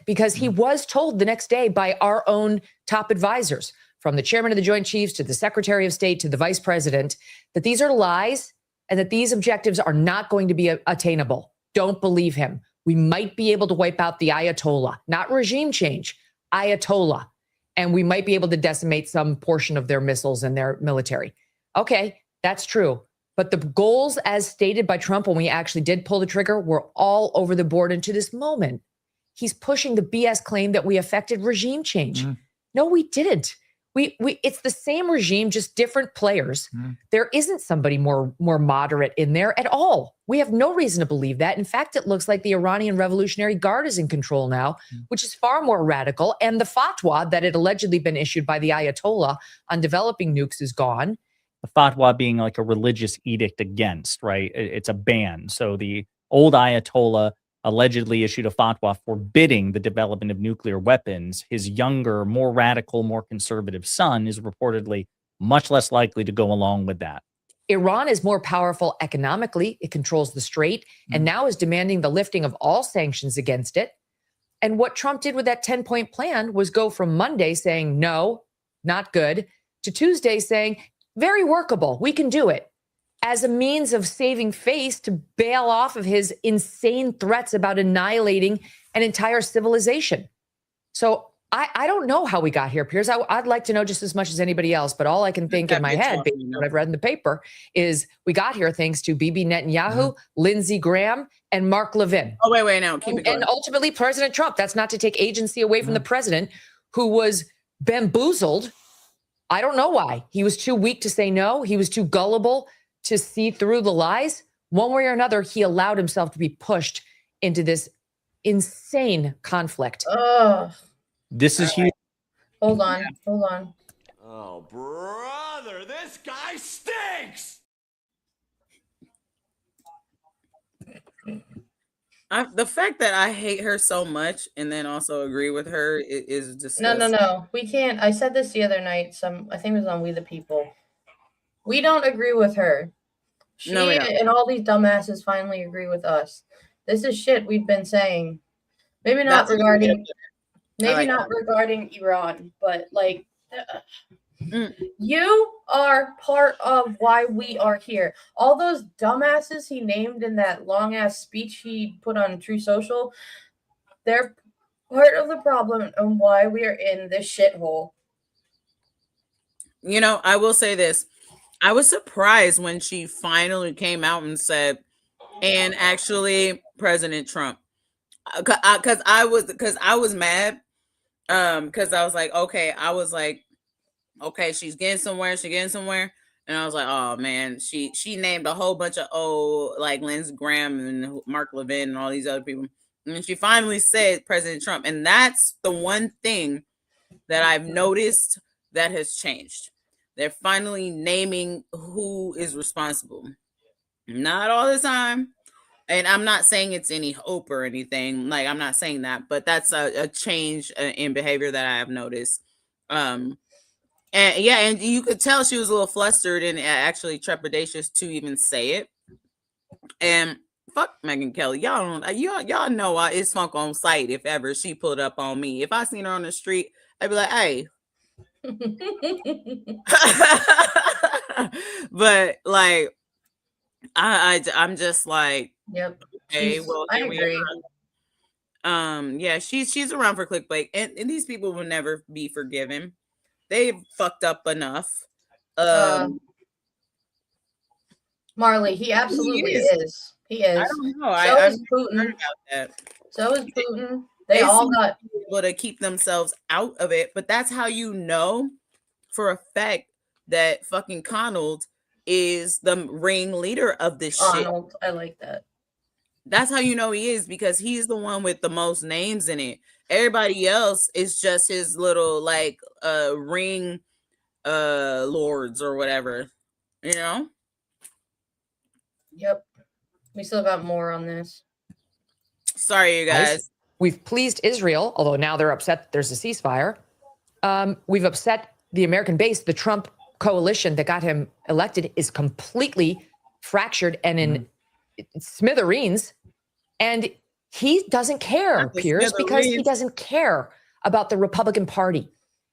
Because he was told the next day by our own top advisors, from the chairman of the Joint Chiefs to the Secretary of State to the Vice President, that these are lies and that these objectives are not going to be attainable. Don't believe him. We might be able to wipe out the Ayatollah, not regime change, Ayatollah. And we might be able to decimate some portion of their missiles and their military. Okay, that's true. But the goals as stated by Trump when we actually did pull the trigger were all over the board. And to this moment, he's pushing the BS claim that we affected regime change. No, we didn't. It's the same regime, just different players. There isn't somebody more moderate in there at all. We have no reason to believe that. In fact, it looks like the Iranian Revolutionary Guard is in control now, which is far more radical. And the fatwa that had allegedly been issued by the Ayatollah on developing nukes is gone. The fatwa being like a religious edict against, right? It's a ban. So the old Ayatollah allegedly issued a fatwa forbidding the development of nuclear weapons. His younger, more radical, more conservative son is reportedly much less likely to go along with that. Iran is more powerful economically. It controls the strait and now is demanding the lifting of all sanctions against it. And what Trump did with that 10-point plan was go from Monday saying, no, not good, to Tuesday saying, very workable, we can do it, as a means of saving face to bail off of his insane threats about annihilating an entire civilization. So I don't know how we got here, Piers. I'd like to know just as much as anybody else, but all I can think in my head, based on what I've read in the paper, is we got here thanks to Bibi Netanyahu, Lindsey Graham, and Mark Levin. Oh, wait, now keep it going. And ultimately President Trump. That's not to take agency away from the president, who was bamboozled. I don't know why. He was too weak to say no. He was too gullible to see through the lies. One way or another, he allowed himself to be pushed into this insane conflict. Oh, This is huge. hold on. Oh, brother, this guy stinks. The fact that I hate her so much and then also agree with her is disgusting. No. We can't. I said this the other night. I think it was on We the People. We don't agree with her. She No, we don't. and all these dumbasses finally agree with us. This is shit we've been saying. Maybe not That's a good way to regarding put it. I like that. regarding Iran, but like you are part of why we are here. All those dumbasses he named in that long ass speech he put on True Social, they're part of the problem and why we are in this shithole. You know, I will say this. I was surprised when she finally came out and said, and actually President Trump, because I was mad, because I was like, okay, she's getting somewhere, and I was like, oh man, she named a whole bunch of like Lindsey Graham and Mark Levin and all these other people, and she finally said President Trump, and that's the one thing that I've noticed that has changed. They're finally naming who is responsible. Not all the time. And I'm not saying it's any hope or anything. Like, I'm not saying that. But that's a change in behavior that I have noticed. And you could tell she was a little flustered and actually trepidatious to even say it. And fuck Megyn Kelly. Y'all know it's smoke on sight if ever she pulled up on me. If I seen her on the street, I'd be like, hey. But like I'm just like, yep. Okay, well, I agree. Yeah, she's around for clickbait, and these people will never be forgiven. They fucked up enough. Marley, he absolutely is. He is. I don't know. So is Putin. Putin. About that. So is Putin. They all seem got to be able to keep themselves out of it, but that's how you know for a fact that fucking Connell is the ringleader of this shit. I like that. That's how you know he is, because he's the one with the most names in it. Everybody else is just his little like ring lords or whatever, you know. Yep. We still got more on this. Sorry, you guys. We've pleased Israel, although now they're upset that there's a ceasefire. We've upset the American base. The Trump coalition that got him elected is completely fractured and in smithereens. And he doesn't care, Piers, because he doesn't care about the Republican Party.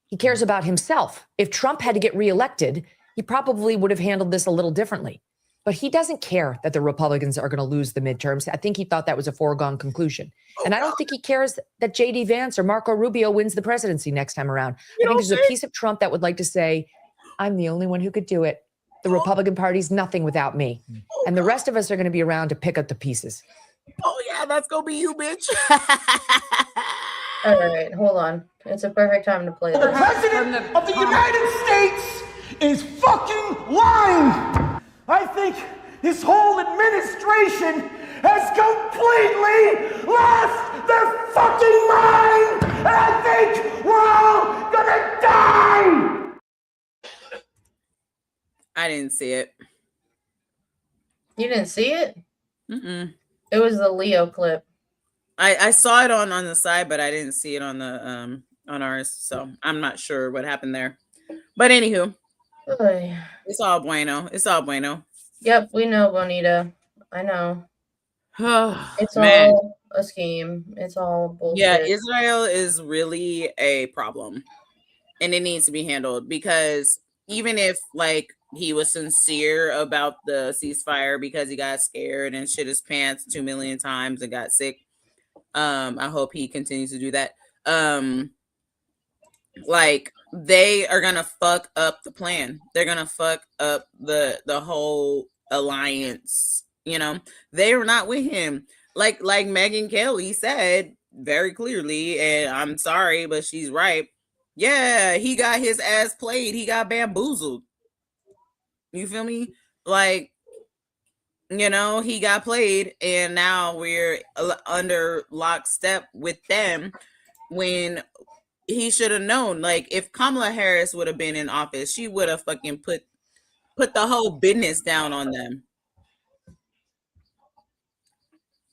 He cares about himself. If Trump had to get reelected, he probably would have handled this a little differently. But he doesn't care that the Republicans are going to lose the midterms. I think he thought that was a foregone conclusion. And I don't think he cares that J.D. Vance or Marco Rubio wins the presidency next time around. I think there's a piece of Trump that would like to say, I'm the only one who could do it. The Republican Party's nothing without me. And the rest of us are going to be around to pick up the pieces. Oh, yeah, that's going to be you, bitch. All right, hold on. It's a perfect time to play this. The President of the United States is fucking lying. I think this whole administration has completely lost their fucking mind. And I think we're all gonna die. I didn't see it. You didn't see it? Mm-mm. It was the Leo clip. I saw it on the side, but I didn't see it on the on ours. So I'm not sure what happened there. But anywho, Oy. it's all bueno. It's all bueno. Yep, we know, Bonita. I know. It's Man. all a scheme. It's all bullshit. Yeah, Israel is really a problem, and it needs to be handled, because even if like he was sincere about the ceasefire because he got scared and shit his pants 2 million times and got sick, I hope he continues to do that. Like, they are gonna fuck up the plan. They're gonna fuck up the whole alliance. You know, they are not with him. Like Megyn Kelly said very clearly, and I'm sorry, but she's right. Yeah, he got his ass played. He got bamboozled. You feel me? Like, you know, he got played, and now we're under lockstep with them when he should have known. Like, if Kamala Harris would have been in office, she would have fucking put the whole business down on them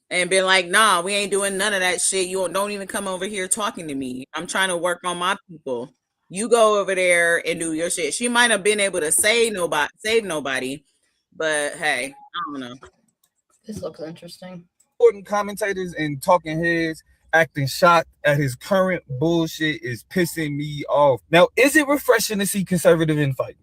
and been like, nah, we ain't doing none of that shit. You don't even come over here talking to me. I'm trying to work on my people. You go over there and do your shit. She might have been able to save nobody, but hey, I don't know. This looks interesting. Important commentators and talking heads acting shocked at his current bullshit is pissing me off. Now, is it refreshing to see conservative infighting?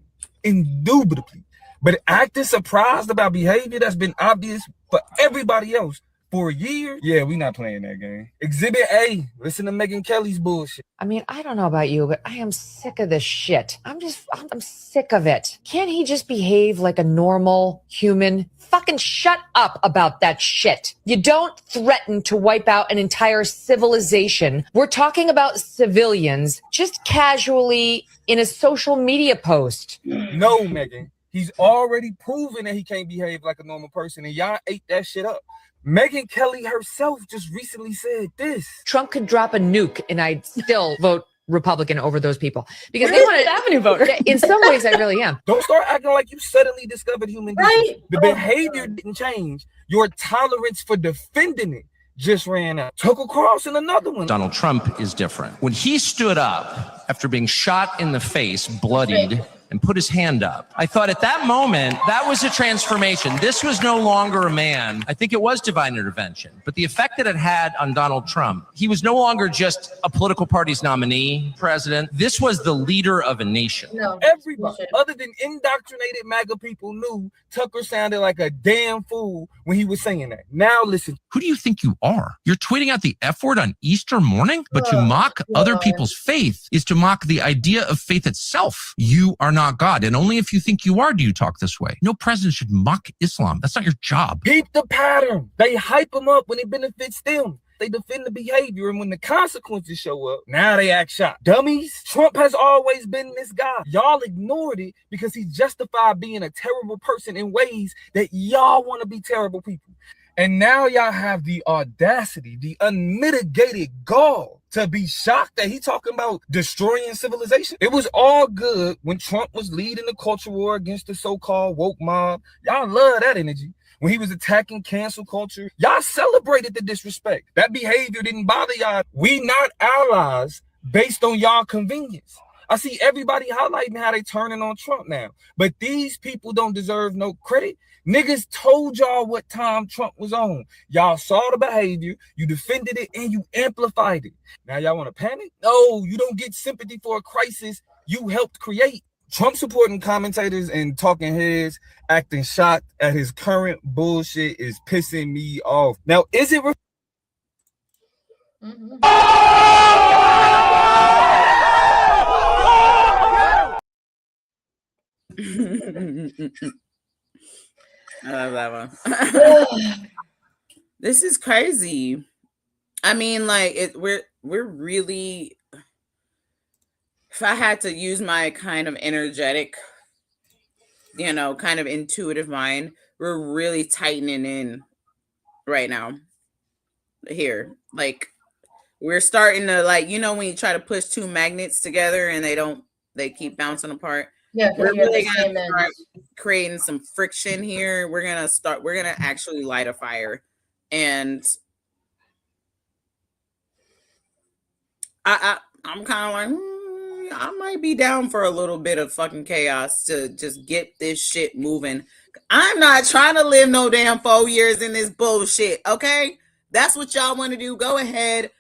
Indubitably. But acting surprised about behavior that's been obvious for everybody else for years? Yeah, we not playing that game. Exhibit A, listen to Megyn Kelly's bullshit. I mean, I don't know about you, but I am sick of this shit. I'm sick of it. Can't he just behave like a normal human? Fucking shut up about that shit. You don't threaten to wipe out an entire civilization. We're talking about civilians just casually in a social media post. No, Megyn. He's already proven that he can't behave like a normal person, and y'all ate that shit up. Megyn Kelly herself just recently said this. Trump could drop a nuke and I'd still vote Republican over those people because they want to Avenue voter. In some ways, I really am. Don't start acting like you suddenly discovered human decency. The behavior didn't change. Your tolerance for defending it just ran out. Tucker Carlson, another one. Donald Trump is different. When he stood up after being shot in the face, bloodied, and put his hand up, I thought at that moment, that was a transformation. This was no longer a man. I think it was divine intervention. But the effect that it had on Donald Trump, he was no longer just a political party's nominee president. This was the leader of a nation. Everybody, other than indoctrinated MAGA people, knew Tucker sounded like a damn fool when he was saying that. Now listen. Who do you think you are? You're tweeting out the F word on Easter morning? But to mock other people's faith is to mock the idea of faith itself. You are not God, and only if you think you are do you talk this way. No president should mock Islam. That's not your job. Keep the pattern. They hype them up when it benefits them. They defend the behavior, and when the consequences show up, now they act shocked. Dummies. Trump has always been this guy. Y'all ignored it because he justified being a terrible person in ways that y'all want to be terrible people. And now y'all have the audacity, the unmitigated gall to be shocked that he talking about destroying civilization. It was all good when Trump was leading the culture war against the so-called woke mob. Y'all love that energy. When he was attacking cancel culture, y'all celebrated the disrespect. That behavior didn't bother y'all. We not allies based on y'all convenience. I see everybody highlighting how they turning on Trump now. But these people don't deserve no credit. Niggas told y'all what time Trump was on. Y'all saw the behavior, you defended it, and you amplified it. Now y'all want to panic? No, you don't get sympathy for a crisis you helped create. Trump supporting commentators and talking heads acting shocked at his current bullshit is pissing me off. Now, is it I love that one. This is crazy. I mean, like we're really. If I had to use my kind of energetic, kind of intuitive mind, we're really tightening in right now. Here, like we're starting to when you try to push two magnets together and they keep bouncing apart. Yeah, We're you have really the gonna same start ends. creating some friction here. We're gonna actually light a fire, and I'm kind of like I might be down for a little bit of fucking chaos to just get this shit moving. I'm not trying to live no damn 4 years in this bullshit. Okay, that's what y'all want to do. Go ahead.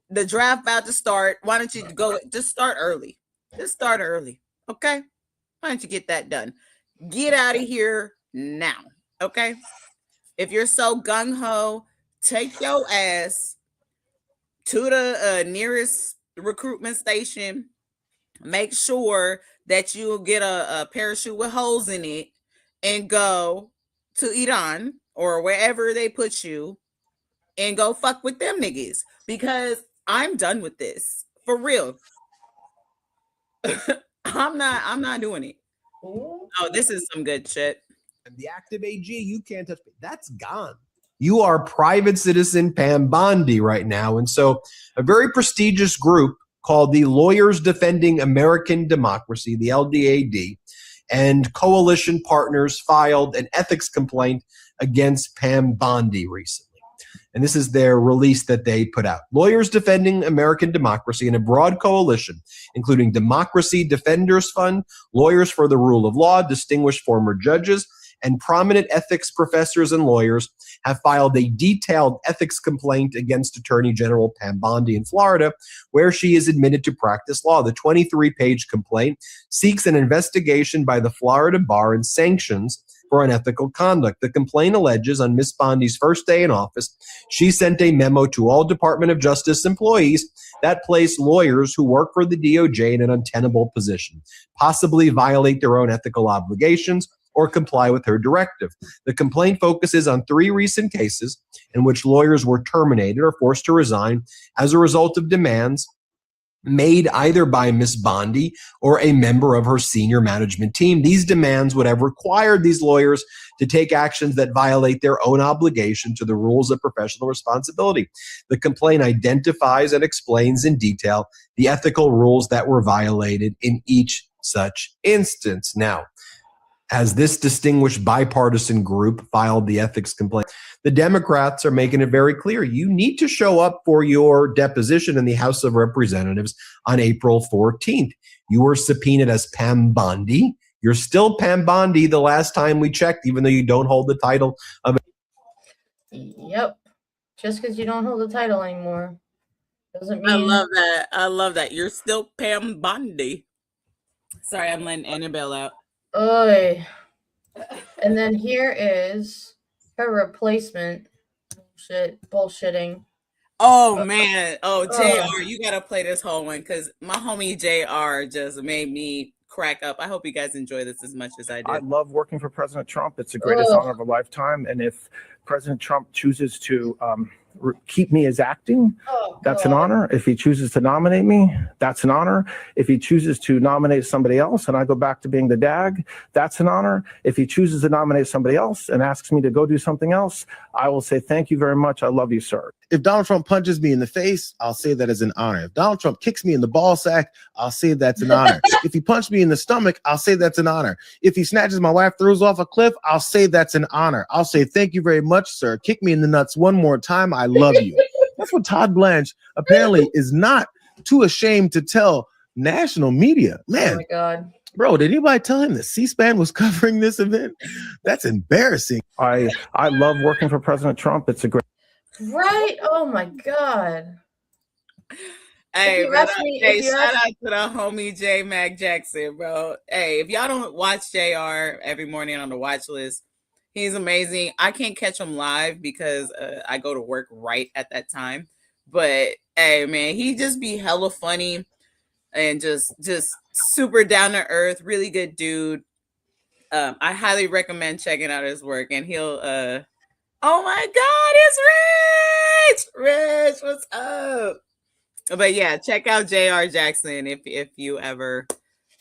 The draft about to start. Why don't you just start early? Just start early. Okay. Why don't you get that done? Get out of here now. Okay. If you're so gung-ho, take your ass to the nearest recruitment station. Make sure that you get a parachute with holes in it and go to Iran or wherever they put you and go fuck with them niggas, because I'm done with this. For real. I'm not doing it. Oh, this is some good shit. And the active AG, you can't touch me. That's gone. You are private citizen Pam Bondi right now. And so a very prestigious group called the Lawyers Defending American Democracy, the LDAD, and coalition partners filed an ethics complaint against Pam Bondi recently. And this is their release that they put out. Lawyers Defending American Democracy and a broad coalition, including Democracy Defenders Fund, Lawyers for the Rule of Law, distinguished former judges, and prominent ethics professors and lawyers, have filed a detailed ethics complaint against Attorney General Pam Bondi in Florida, where she is admitted to practice law. The 23-page complaint seeks an investigation by the Florida Bar and sanctions for unethical conduct. The complaint alleges on Ms. Bondi's first day in office, she sent a memo to all Department of Justice employees that place lawyers who work for the DOJ in an untenable position, possibly violate their own ethical obligations, or comply with her directive. The complaint focuses on 3 recent cases in which lawyers were terminated or forced to resign as a result of demands made either by Ms. Bondi or a member of her senior management team. These demands would have required these lawyers to take actions that violate their own obligation to the rules of professional responsibility. The complaint identifies and explains in detail the ethical rules that were violated in each such instance. Now, as this distinguished bipartisan group filed the ethics complaint, the Democrats are making it very clear. You need to show up for your deposition in the House of Representatives on April 14th. You were subpoenaed as Pam Bondi. You're still Pam Bondi the last time we checked, even though you don't hold the title of it. Yep. Just because you don't hold the title anymore doesn't mean. I love that. I love that. You're still Pam Bondi. Sorry, I'm letting Annabelle out. Oy. And then here is her replacement. Bullshitting. Oh man. Oh, JR, you gotta play this whole one because my homie JR just made me crack up. I hope you guys enjoy this as much as I did. I love working for President Trump. It's the greatest honor of a lifetime. And if President Trump chooses to keep me as acting, that's an honor. If he chooses to nominate me, that's an honor. If he chooses to nominate somebody else and I go back to being the DAG, that's an honor. If he chooses to nominate somebody else and asks me to go do something else, I will say, thank you very much. I love you, sir. If Donald Trump punches me in the face, I'll say that as an honor. If Donald Trump kicks me in the ball sack, I'll say that's an honor. If he punched me in the stomach, I'll say that's an honor. If he snatches my wife, throws off a cliff, I'll say that's an honor. I'll say, thank you very much, sir. Kick me in the nuts one more time. I love you. That's what Todd Blanche apparently is not too ashamed to tell national media. Man, oh my God. Bro, did anybody tell him that C-SPAN was covering this event? That's embarrassing. I love working for President Trump. It's a great. Right? Oh my God. Hey, you but, ask me, hey, if you shout ask, out to the homie J Mac Jackson, bro. Hey, if y'all don't watch JR every morning on the watch list, he's amazing. I can't catch him live because I go to work right at that time. But hey, man, he just be hella funny and just super down to earth, really good dude. I highly recommend checking out his work, and he'll oh my God, it's Rich, what's up? But yeah, check out JR Jackson if you ever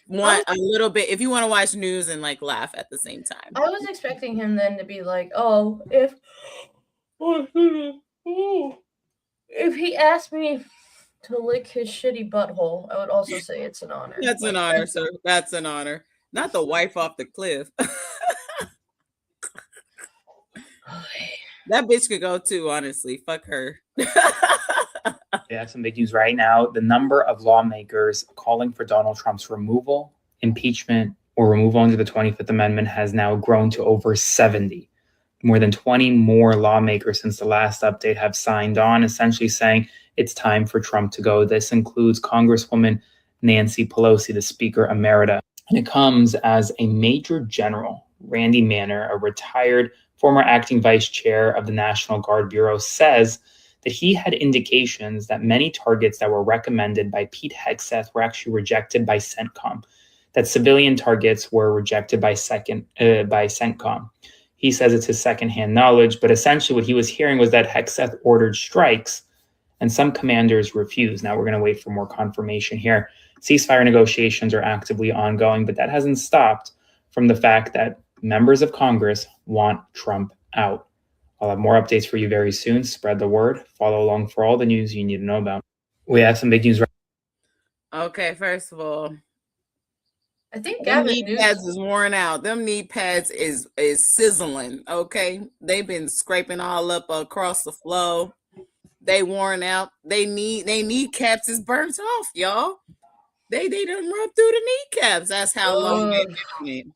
want a little bit, if you want to watch news and like laugh at the same time. I was expecting him then to be like, oh, if he asked me to lick his shitty butthole, I would also say it's an honor. That's an honor, sir. That's an honor. Not the wife off the cliff. That bitch could go too, honestly. Fuck her. Yeah, some big news right now. The number of lawmakers calling for Donald Trump's removal, impeachment, or removal under the 25th Amendment has now grown to over 70. More than 20 more lawmakers since the last update have signed on, essentially saying it's time for Trump to go. This includes Congresswoman Nancy Pelosi, the Speaker Emerita. And it comes as a Major General, Randy Manner, a retired former acting vice chair of the National Guard Bureau, says that he had indications that many targets that were recommended by Pete Hegseth were actually rejected by CENTCOM, that civilian targets were rejected by CENTCOM. He says it's his secondhand knowledge, but essentially what he was hearing was that Hegseth ordered strikes and some commanders refused. Now we're going to wait for more confirmation here. Ceasefire negotiations are actively ongoing, but that hasn't stopped from the fact that members of Congress want Trump out. I'll have more updates for you very soon. Spread the word. Follow along for all the news you need to know about. We have some big news. Okay, first of all, I think them knee pads is worn out. Them knee pads is sizzling. Okay, they've been scraping all up across the floor. They worn out. They kneecaps is burnt off, y'all. They done rub through the kneecaps. That's how long they've been on it.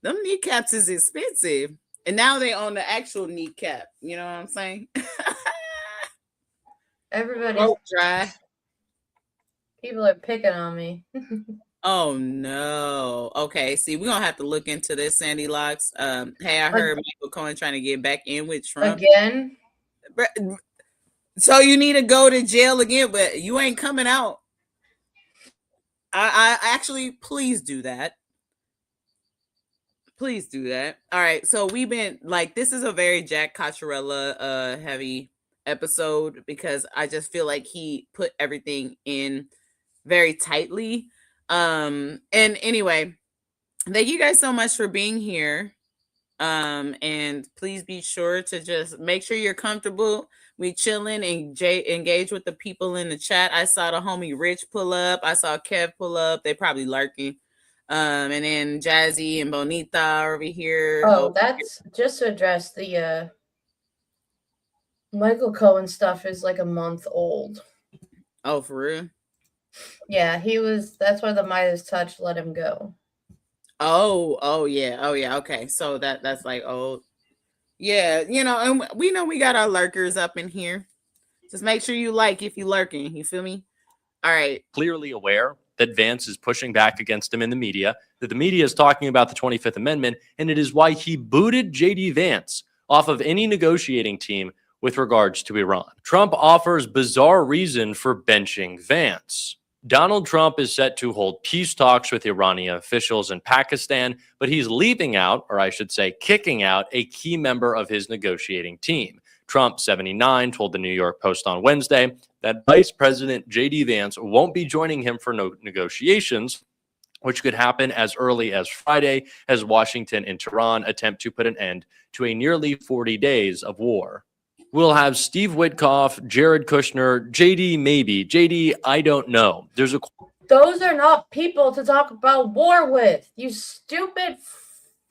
Them kneecaps is expensive. And now they own the actual kneecap. You know what I'm saying? Everybody's dry. People are picking on me. Oh no. Okay. See, we're gonna have to look into this, Sandy Locks. Hey, I heard Michael Cohen trying to get back in with Trump. Again? So you need to go to jail again, but you ain't coming out. I actually, please do that. Please do that. All right. So we've been like, this is a very Jack Cocciarella heavy episode because I just feel like he put everything in very tightly. And anyway, thank you guys so much for being here. And please be sure to just make sure you're comfortable. We chilling and engage with the people in the chat. I saw the homie Rich pull up. I saw Kev pull up. They probably lurking. And then Jazzy and Bonita over here. Oh, that's just to address the Michael Cohen stuff is like a month old. Oh, for real? Yeah, that's why the Midas touch let him go. Oh yeah. Okay. So that's like, oh yeah, and we know we got our lurkers up in here. Just make sure you like if you lurking. You feel me? All right. Clearly aware that Vance is pushing back against him in the media, that the media is talking about the 25th Amendment, and it is why he booted J.D. Vance off of any negotiating team with regards to Iran. Trump offers bizarre reason for benching Vance. Donald Trump is set to hold peace talks with Iranian officials in Pakistan, but he's leaving out, or I should say kicking out, a key member of his negotiating team. Trump, 79, told the New York Post on Wednesday that Vice President J.D. Vance won't be joining him for negotiations, which could happen as early as Friday as Washington and Tehran attempt to put an end to a nearly 40 days of war. We'll have Steve Witkoff, Jared Kushner, JD maybe. JD, I don't know. Those are not people to talk about war with. You stupid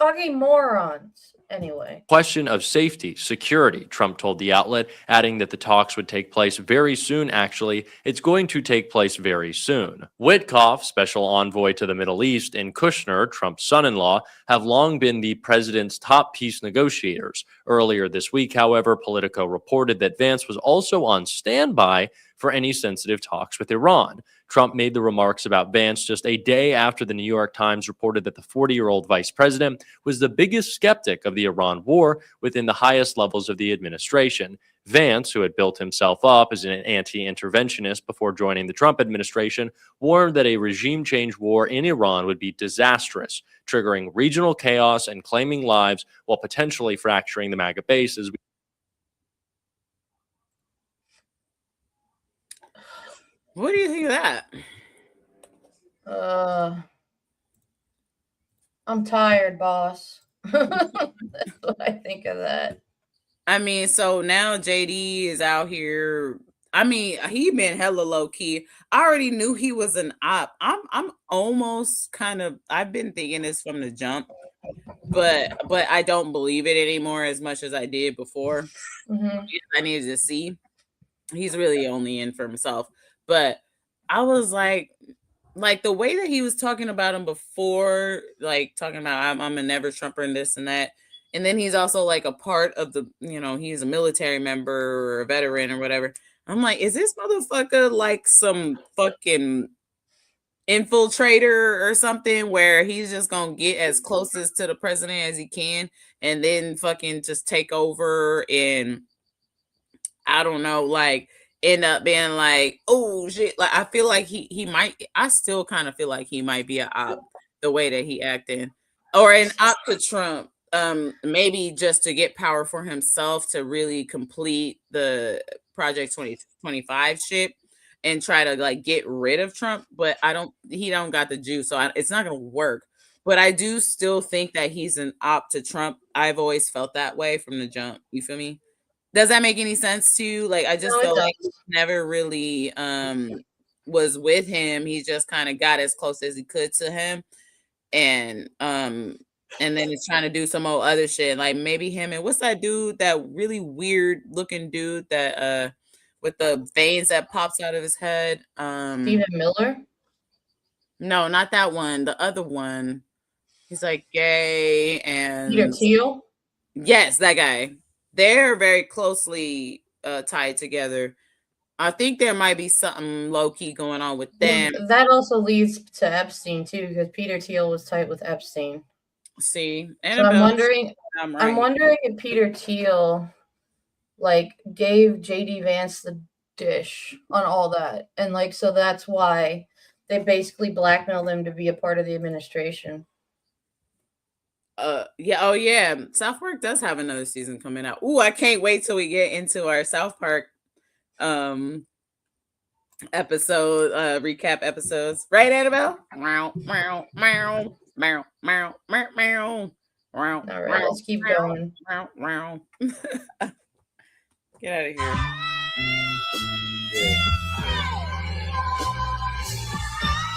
fucking morons. Anyway. Question of safety, security, Trump told the outlet, adding that the talks would take place very soon. Actually, it's going to take place very soon. Witkoff, special envoy to the Middle East, and Kushner, Trump's son-in-law, have long been the president's top peace negotiators. Earlier this week, however, Politico reported that Vance was also on standby for any sensitive talks with Iran. Trump made the remarks about Vance just a day after the New York Times reported that the 40-year-old vice president was the biggest skeptic of the Iran war within the highest levels of the administration. Vance, who had built himself up as an anti-interventionist before joining the Trump administration, warned that a regime change war in Iran would be disastrous, triggering regional chaos and claiming lives while potentially fracturing the MAGA base. What do you think of that? I'm tired, boss. That's what I think of that. I mean, so now JD is out here. I mean, he been hella low key. I already knew he was an op. I'm almost kind of. I've been thinking this from the jump, but I don't believe it anymore as much as I did before. Mm-hmm. I needed to see. He's really only in for himself, but I was like the way that he was talking about him before, like talking about I'm a never Trumper and this and that. And then he's also like a part of the, he's a military member or a veteran or whatever. I'm like, is this motherfucker like some fucking infiltrator or something where he's just going to get as closest to the president as he can and then fucking just take over and I don't know, like end up being like, oh shit. Like I feel like he might, I still kind of feel like he might be an op the way that he acting or an op to Trump. Maybe just to get power for himself to really complete the Project 2025 shit and try to like get rid of Trump. But he don't got the juice, so it's not gonna work. But I do still think that he's an op to Trump. I've always felt that way from the jump. You feel me? Does that make any sense to you? Like I just feel like he never really was with him. He just kind of got as close as he could to him, and then he's trying to do some old other shit, like maybe him and what's that dude, that really weird looking dude that with the veins that pops out of his head. Stephen Miller? No, not that one. The other one. He's like gay and Peter Thiel? Yes, that guy. They're very closely tied together. I think there might be something low key going on with them. Well, that also leads to Epstein too, because Peter Thiel was tight with Epstein. See, so I'm wondering if Peter Thiel like gave JD Vance the dish on all that, and like so that's why they basically blackmailed him to be a part of the administration. Yeah, oh yeah, South Park does have another season coming out. Ooh, I can't wait till we get into our South Park episode recap episodes, right, Annabelle? Meow meow meow. Meow, meow, meow, meow. All right, let's keep going. Meow, meow. Get out of here.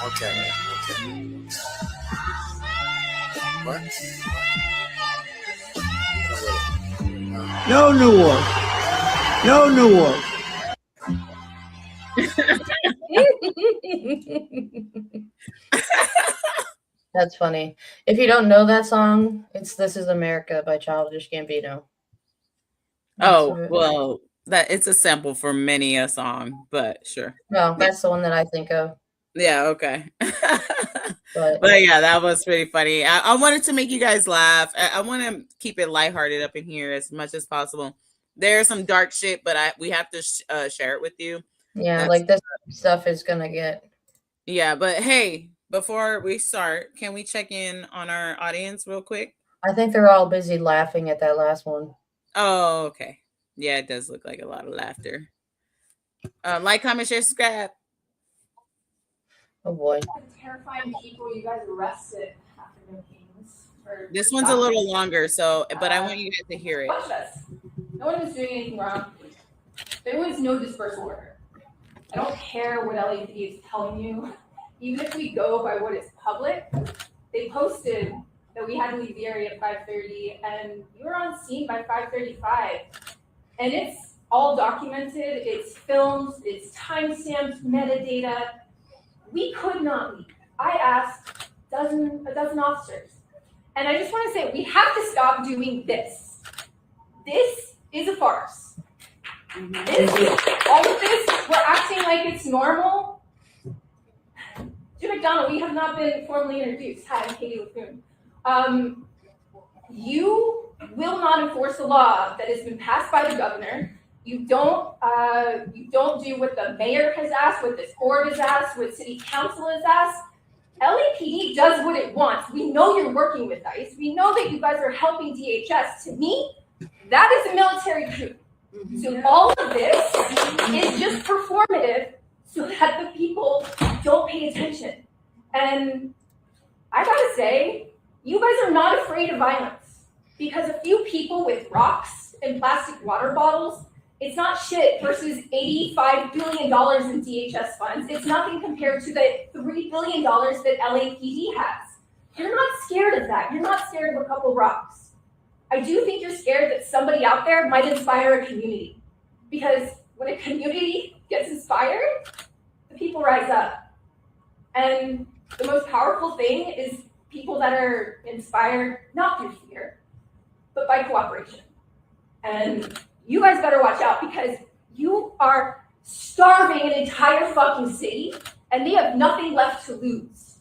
Okay. What? No Newark. No Newark. That's funny. If you don't know that song, it's "This Is America" by Childish Gambino. Well, that it's a sample for many a song, but sure. No, that's the one that I think of. Yeah, okay. But yeah, that was pretty funny. I wanted to make you guys laugh. I want to keep it lighthearted up in here as much as possible. There's some dark shit, but we have to share it with you. Yeah, like this stuff is gonna get. Yeah, but hey, before we start, can we check in on our audience real quick? I think they're all busy laughing at that last one. Oh, okay. Yeah, it does look like a lot of laughter. Like, comment, share, subscribe. Oh boy. Terrifying people you guys arrested after the Kings. This one's a little longer, so but I want you guys to hear it. Watch this. No one is doing anything wrong. There was no dispersal order. I don't care what LAPD is telling you. Even if we go by what is public, they posted that we had to leave the area at 5:30, and you were on scene by 5:35. And it's all documented, it's filmed, it's timestamped, metadata. We could not leave. I asked a dozen officers. And I just want to say, we have to stop doing this. This is a farce. All of this, we're acting like it's normal. Jim McDonald, we have not been formally introduced. Hi, I'm Katie Lafoon. You will not enforce a law that has been passed by the governor. You don't do what the mayor has asked, what this court has asked, what city council has asked. LAPD does what it wants. We know you're working with ICE. We know that you guys are helping DHS. To me, that is a military coup. So all of this is just performative so that the people don't pay attention. And I gotta say, you guys are not afraid of violence because a few people with rocks and plastic water bottles, it's not shit versus $85 billion in DHS funds. It's nothing compared to the $3 billion that LAPD has. You're not scared of that. You're not scared of a couple rocks. I do think you're scared that somebody out there might inspire a community. Because when a community gets inspired, the people rise up. And the most powerful thing is people that are inspired not through fear, but by cooperation. And you guys better watch out because you are starving an entire fucking city and they have nothing left to lose.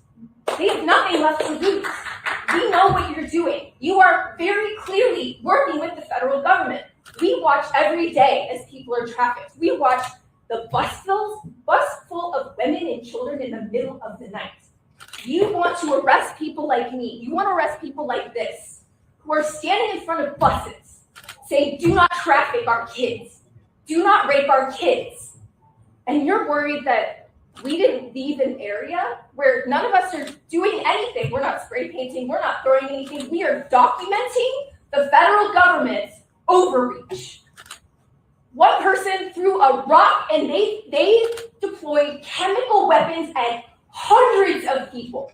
They have nothing left to lose. We know what you're doing. You are very clearly working with the federal government. We watch every day as people are trafficked. We watch the bus full of women and children in the middle of the night. You want to arrest people like me. You want to arrest people like this, who are standing in front of buses saying, do not traffic our kids. Do not rape our kids. And you're worried that we didn't leave an area where none of us are doing anything. We're not spray painting. We're not throwing anything. We are documenting the federal government's overreach. One person threw a rock and they deployed chemical weapons at hundreds of people.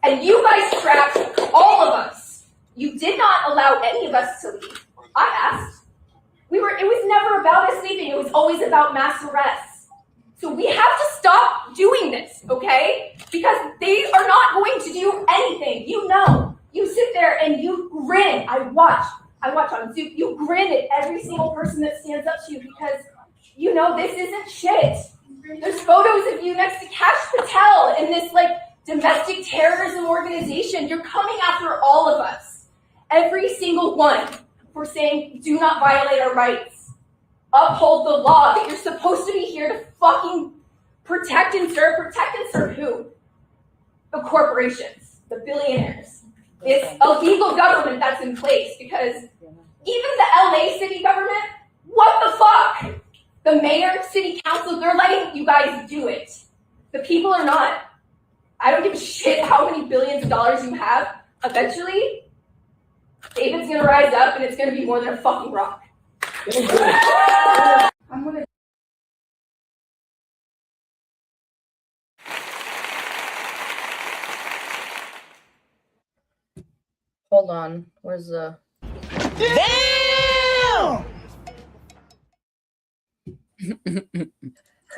And you guys trapped all of us. You did not allow any of us to leave. I asked. It was never about us leaving. It was always about mass arrests. So we have to stop doing this, okay? Because they are not going to do anything. You know, you sit there and you grin. I watch on Zoom. You grin at every single person that stands up to you because you know this isn't shit. There's photos of you next to Kash Patel in this like domestic terrorism organization. You're coming after all of us. Every single one for saying do not violate our rights. Uphold the law that you're supposed to be here to fucking protect and serve. Protect and serve who? The corporations, the billionaires. This illegal government that's in place because even the LA city government, what the fuck? The mayor, city council, they're letting you guys do it. The people are not. I don't give a shit how many billions of dollars you have. Eventually, David's gonna rise up and it's gonna be more than a fucking rock. I'm gonna. Hold on. Where's the... Damn!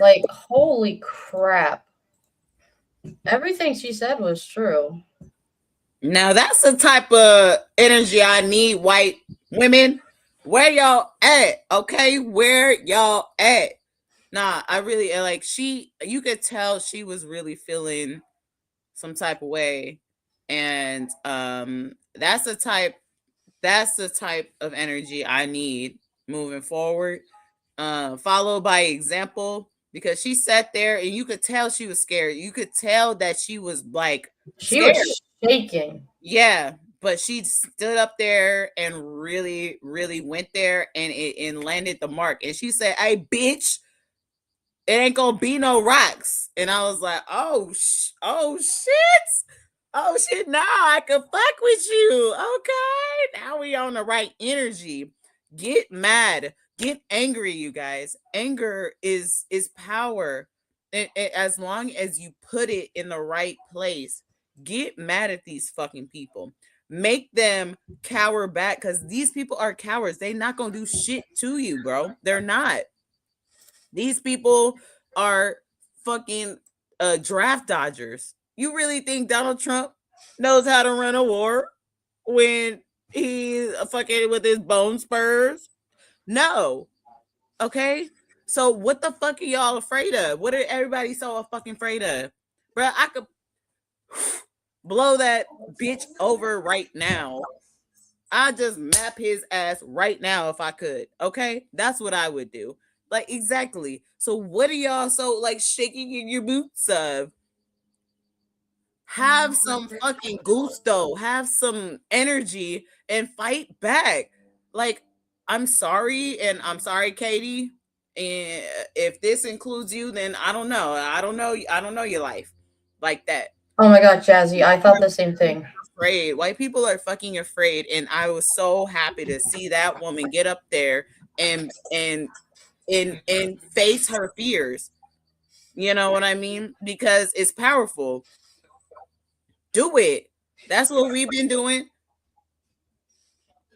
Like, holy crap. Everything she said was true. Now that's the type of energy I need, white women. Where y'all at? Okay, where y'all at? Nah, I really like you could tell she was really feeling some type of way. And that's the type of energy I need moving forward. Followed by example, because she sat there and you could tell she was scared. You could tell that she was like scared. Was shaking. Yeah, but she stood up there and really, really went there and landed the mark. And she said, "Hey, bitch, it ain't gonna be no rocks." And I was like, oh shit. Oh shit, now I can fuck with you. Okay, now we on the right energy. Get mad, get angry, you guys. Anger is power. And as long as you put it in the right place, get mad at these fucking people. make them cower back, because these people are cowards. They not gonna do shit to you, bro. They're not. These people are fucking draft dodgers. You really think Donald Trump knows how to run a war when he's fucking with his bone spurs? No. Okay. So what the fuck are y'all afraid of? What are everybody so fucking afraid of? Bro, I could blow that bitch over right now. I just map his ass right now if I could. Okay, that's what I would do. Like, exactly. So what are y'all so like shaking in your boots of? Have some fucking gusto, have some energy, and fight back. Like, I'm sorry, and I'm sorry, Katie. And if this includes you, then I don't know. I don't know your life like that. Oh my God, Jazzy, I thought the same thing. Afraid. White people are fucking afraid, and I was so happy to see that woman get up there and face her fears. You know what I mean? Because it's powerful. Do it. That's what we've been doing.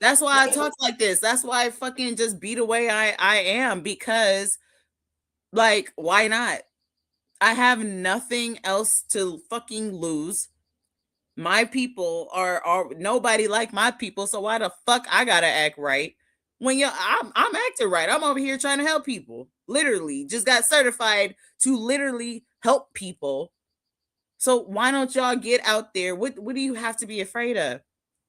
That's why I talk like this. That's why I fucking just be the way I am, because like, why not? I have nothing else to fucking lose. My people are nobody like my people, so why the fuck I gotta act right when I'm acting right? I'm over here trying to help people. Literally, just got certified to literally help people. So why don't y'all get out there? What do you have to be afraid of?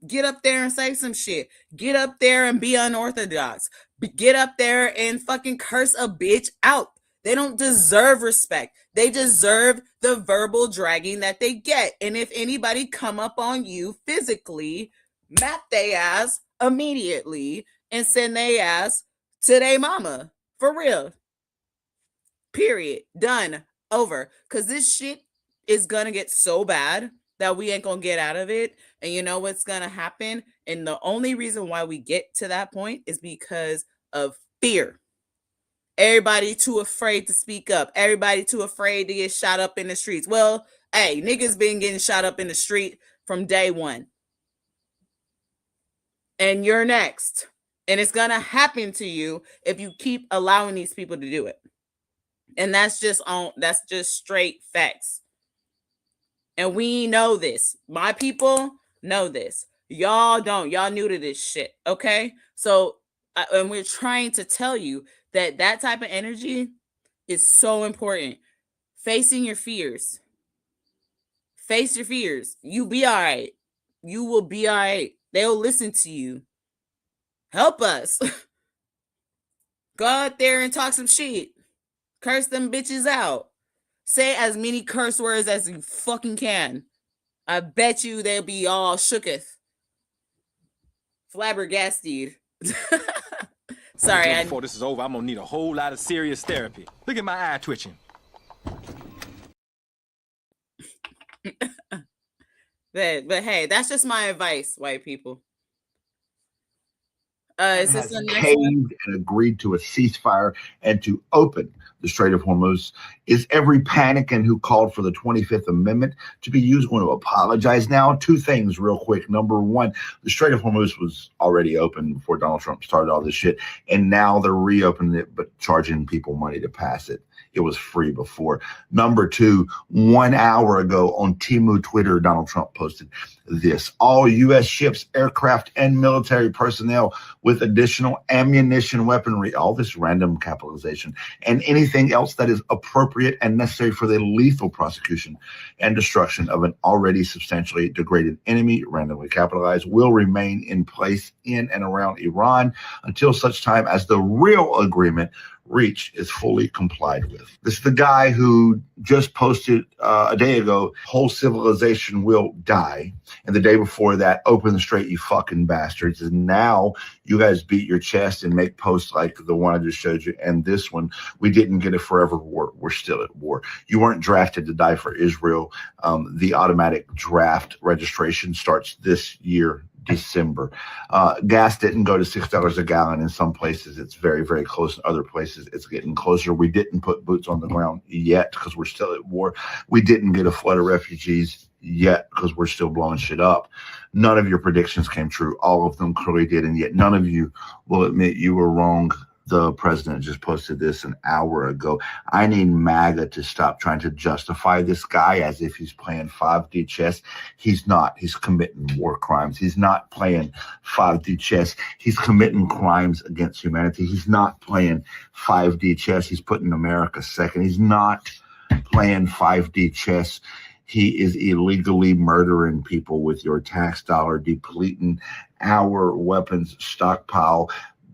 Get up there and say some shit. Get up there and be unorthodox. Get up there and fucking curse a bitch out. They don't deserve respect. They deserve the verbal dragging that they get. And if anybody come up on you physically, map they ass immediately and send they ass to their mama. For real. Period. Done. Over. Because this shit is going to get so bad that we ain't going to get out of it. And you know what's going to happen? And the only reason why we get to that point is because of fear. Everybody too afraid to speak up. Everybody too afraid to get shot up in the streets. Well, hey, niggas been getting shot up in the street from day one. And you're next. And it's going to happen to you if you keep allowing these people to do it. And that's just straight facts. And we know this. My people know this. Y'all don't. Y'all new to this shit. Okay? So, and we're trying to tell you that type of energy is so important. Facing your fears. Face your fears. You be all right. You will be all right. They'll listen to you. Help us. Go out there and talk some shit. Curse them bitches out. Say as many curse words as you fucking can. I bet you they'll be all shooketh. Flabbergasted. Sorry. Before this is over, I'm gonna need a whole lot of serious therapy. Look at my eye twitching. But hey, that's just my advice, white people. Is this the next one? And agreed to a ceasefire and to open the Strait of Hormuz. Is every panican who called for the 25th Amendment to be used going to apologize now? Two things real quick. Number one, the Strait of Hormuz was already open before Donald Trump started all this shit. And now they're reopening it, but charging people money to pass it. It was free before. Number two, 1 hour ago on Temu Twitter, Donald Trump posted this: all U.S. ships, aircraft, and military personnel with additional ammunition, weaponry, all this random capitalization, and anything else that is appropriate and necessary for the lethal prosecution and destruction of an already substantially degraded enemy, randomly capitalized, will remain in place in and around Iran until such time as the real agreement reached is fully complied with. This is the guy who just posted a day ago, whole civilization will die. And the day before that, open the strait, you fucking bastards. And now you guys beat your chest and make posts like the one I just showed you. And this one, we didn't get a forever war. We're still at war. You weren't drafted to die for Israel. The automatic draft registration starts this year, December. Gas didn't go to $6 a gallon. In some places, it's very, very close. In other places, it's getting closer. We didn't put boots on the ground yet because we're still at war. We didn't get a flood of refugees yet because we're still blowing shit up. None of your predictions came true. All of them clearly did, and yet none of you will admit you were wrong. The president just posted this an hour ago. I need MAGA to stop trying to justify this guy as if he's playing 5D chess. He's not. He's committing war crimes. He's not playing 5D chess. He's committing crimes against humanity. He's not playing 5D chess. He's putting America second. He's not playing 5D chess. He is illegally murdering people with your tax dollar, depleting our weapons stockpile,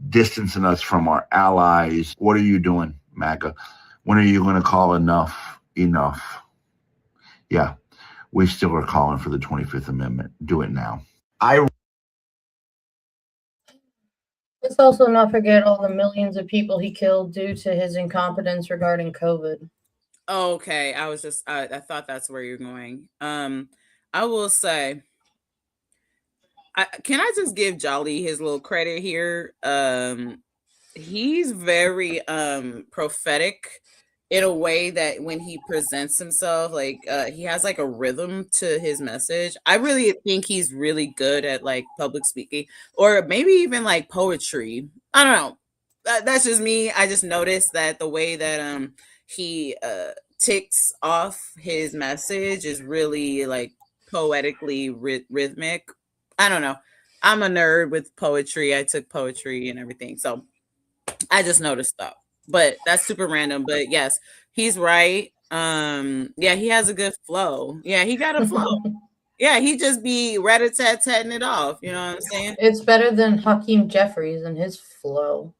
distancing us from our allies. What are you doing, MAGA? When are you going to call enough? Yeah, we still are calling for the 25th Amendment. Do it now. Let's also not forget all the millions of people he killed due to his incompetence regarding COVID. Okay, I thought that's where you're going. I will say, can I just give Jolly his little credit here? He's very prophetic in a way that when he presents himself, like he has like a rhythm to his message. I really think he's really good at like public speaking, or maybe even like poetry. I don't know. That's just me. I just noticed that the way that he ticks off his message is really like poetically rhythmic. I don't know. I'm a nerd with poetry. I took poetry and everything. So I just noticed that. But that's super random. But yes, he's right. Yeah, he has a good flow. Yeah, he got a flow. Yeah, he just be rat-a-tat-tatting it off. You know what I'm saying? It's better than Hakeem Jeffries and his flow.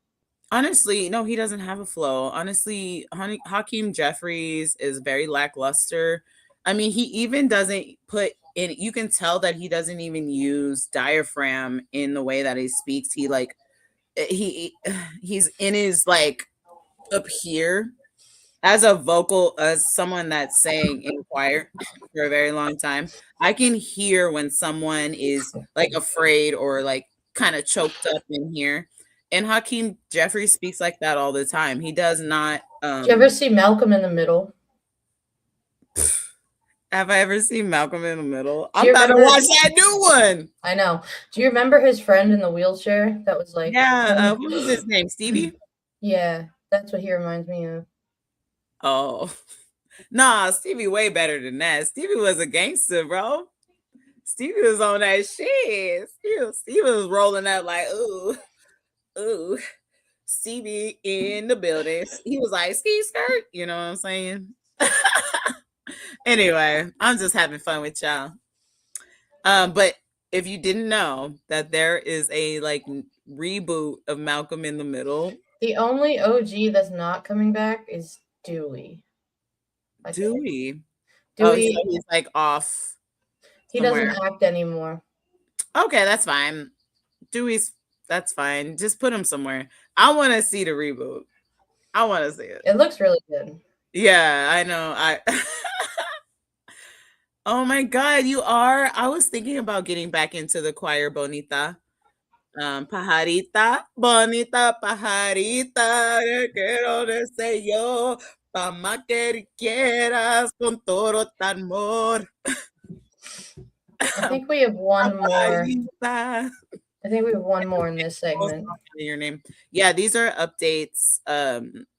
Honestly, no, he doesn't have a flow. Honestly, Hakeem Jeffries is very lackluster. I mean, he even doesn't put in, you can tell that he doesn't even use diaphragm in the way that he speaks. He like, he's in his like up here as someone that's sang in choir for a very long time. I can hear when someone is like afraid or like kind of choked up in here. And Hakeem Jeffries speaks like that all the time. He does not. Did you ever see Malcolm in the Middle? Have I ever seen Malcolm in the Middle? I'm about to watch that new one. I know. Do you remember his friend in the wheelchair that was like... Yeah, what was his name? Stevie? Yeah, that's what he reminds me of. Oh. Nah, Stevie way better than that. Stevie was a gangster, bro. Stevie was on that shit. Stevie was rolling out like, ooh, Stevie in the building. He was like, ski skirt. You know what I'm saying? Anyway, I'm just having fun with y'all. But if you didn't know that there is a like reboot of Malcolm in the Middle. The only OG that's not coming back is Dewey. Dewey. Dewey. So he's like off. He doesn't act anymore. Okay, that's fine. That's fine. Just put him somewhere. I want to see the reboot. I want to see it. It looks really good. Yeah, I know. Oh my God, you are. I was thinking about getting back into the choir, Bonita. Pajarita, bonita, pajarita, quiero decir yo, pa' más que quieras con todo tan amor. I think we have one more. I think we have one more in this segment. Your name. Yeah, these are updates.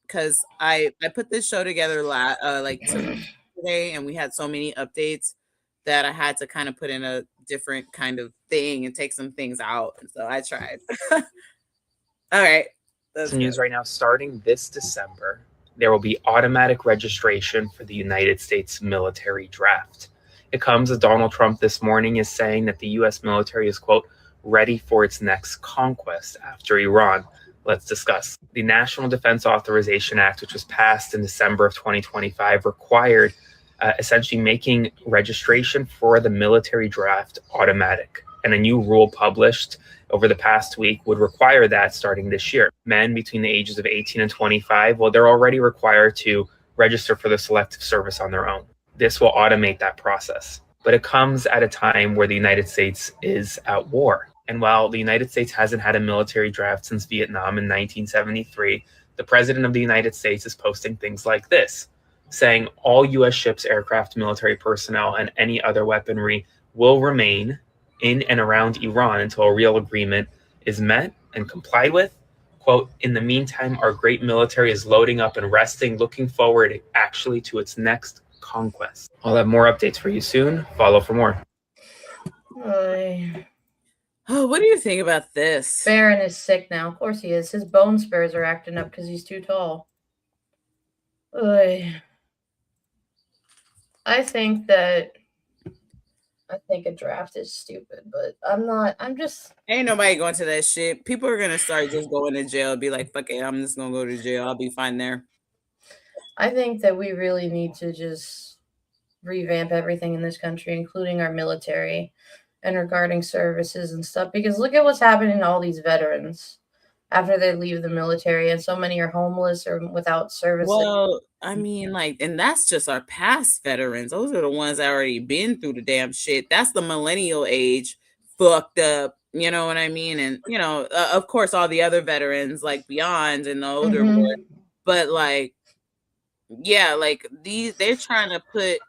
Because I put this show together like today, and we had so many updates that I had to kind of put in a different kind of thing and take some things out. And so I tried. All right. Some news right now. Starting this December, there will be automatic registration for the United States military draft. It comes as Donald Trump this morning is saying that the U.S. military is, quote, ready for its next conquest after Iran. Let's discuss. The National Defense Authorization Act, which was passed in December of 2025, required essentially making registration for the military draft automatic. And a new rule published over the past week would require that starting this year. Men between the ages of 18 and 25, well, they're already required to register for the selective service on their own. This will automate that process. But it comes at a time where the United States is at war. And while the United States hasn't had a military draft since Vietnam in 1973, the President of the United States is posting things like this. saying all U.S. ships, aircraft, military personnel, and any other weaponry will remain in and around Iran until a real agreement is met and complied with. Quote, in the meantime, our great military is loading up and resting, looking forward actually to its next conquest. I'll have more updates for you soon. Follow for more. Oh, what do you think about this? Barron is sick now. Of course he is. His bone spurs are acting up because he's too tall. I think a draft is stupid, but I'm just... Ain't nobody going to that shit. People are going to start just going to jail and be like, fuck it, I'm just going to go to jail. I'll be fine there. I think that we really need to just revamp everything in this country, including our military and regarding services and stuff, because look at what's happening to all these veterans after they leave the military, and so many are homeless or without services. Well, I mean, like, and that's just our past veterans. Those are the ones that already been through the damn shit. That's the millennial age fucked up. You know what I mean? And, you know, of course, all the other veterans, like beyond and the older ones. But, like, yeah, like they're trying to put...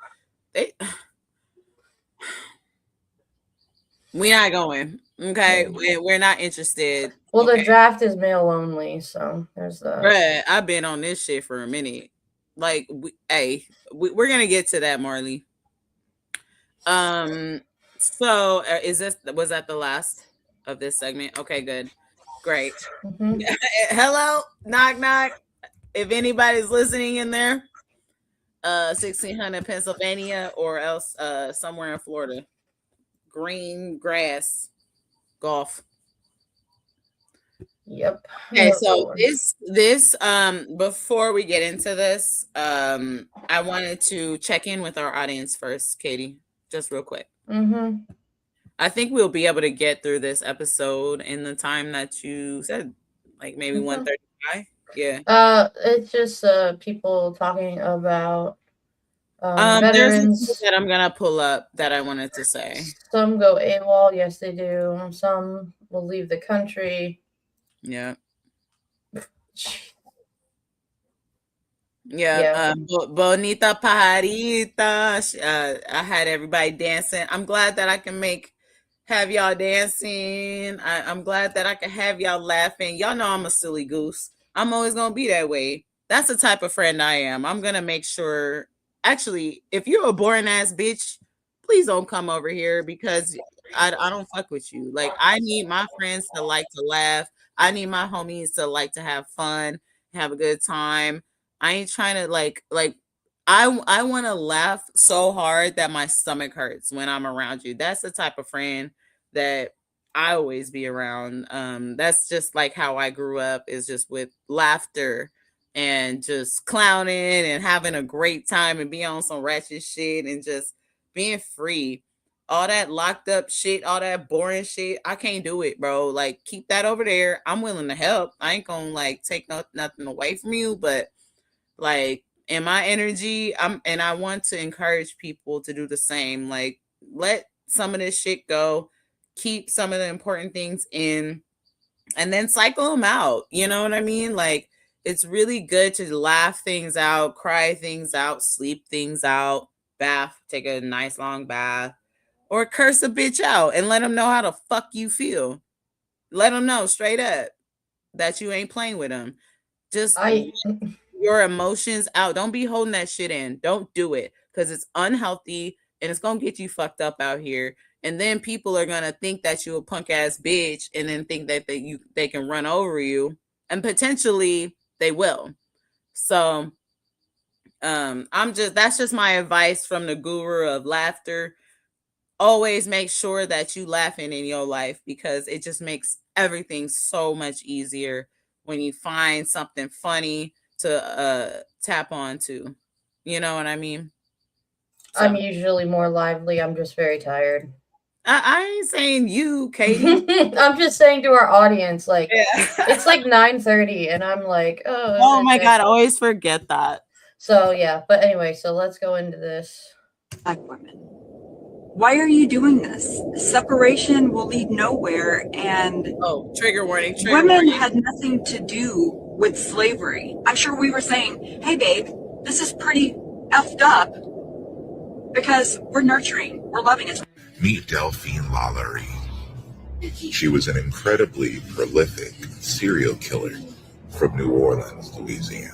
We're not going. Okay, we're not interested. Well, the draft is male only, so there's the. Bruh, I've been on this shit for a minute. Like, we're gonna get to that, Marley. So was that the last of this segment? Okay, good, great. Hello, knock knock. If anybody's listening in there, 1600 Pennsylvania or else somewhere in Florida. Green grass golf. Yep. Okay, so this before we get into this, I wanted to check in with our audience first, Katie, just real quick. I think we'll be able to get through this episode in the time that you said, like maybe 1:35. Yeah. It's just people talking about veterans. There's that I'm gonna pull up that I wanted to say. Some go AWOL, yes they do. Some will leave the country. Yeah. Yeah. Bonita Pajarita. I had everybody dancing. I'm glad that I can have y'all dancing. I'm glad that I can have y'all laughing. Y'all know I'm a silly goose. I'm always gonna be that way. That's the type of friend I am. I'm gonna make sure. Actually, if you're a boring ass bitch, please don't come over here because I don't fuck with you. Like, I need my friends to like to laugh. I need my homies to like to have fun, have a good time. I ain't trying to I want to laugh so hard that my stomach hurts when I'm around you. That's the type of friend that I always be around. That's just like how I grew up, is just with laughter and just clowning and having a great time and being on some ratchet shit and just being free. All that locked up shit, all that boring shit, I can't do it, bro. Like, keep that over there. I'm willing to help. I ain't gonna take nothing away from you, but like in my energy, I want to encourage people to do the same. Like, let some of this shit go, keep some of the important things in, and then cycle them out. You know what I mean? Like, it's really good to laugh things out, cry things out, sleep things out, bath, take a nice long bath, or curse a bitch out and let them know how the fuck you feel. Let them know straight up that you ain't playing with them. Just your emotions out. Don't be holding that shit in. Don't do it because it's unhealthy and it's going to get you fucked up out here. And then people are going to think that you a punk ass bitch and then think that they can run over you, and potentially they will. So that's just my advice from the guru of laughter. Always make sure that you laughing in your life because it just makes everything so much easier when you find something funny to tap onto. You know what I mean? So, I'm usually more lively. I'm just very tired. I ain't saying you, Katie. I'm just saying to our audience, like, it's like 9:30 and I'm like, oh my God, I always forget that. So yeah, but anyway, so let's go into this. Black women. Why are you doing this? Separation will lead nowhere, and trigger warning. Women had nothing to do with slavery. I'm sure we were saying, hey babe, this is pretty effed up because we're nurturing, we're loving it. Meet Delphine Lalaurie. She was an incredibly prolific serial killer from New Orleans, Louisiana.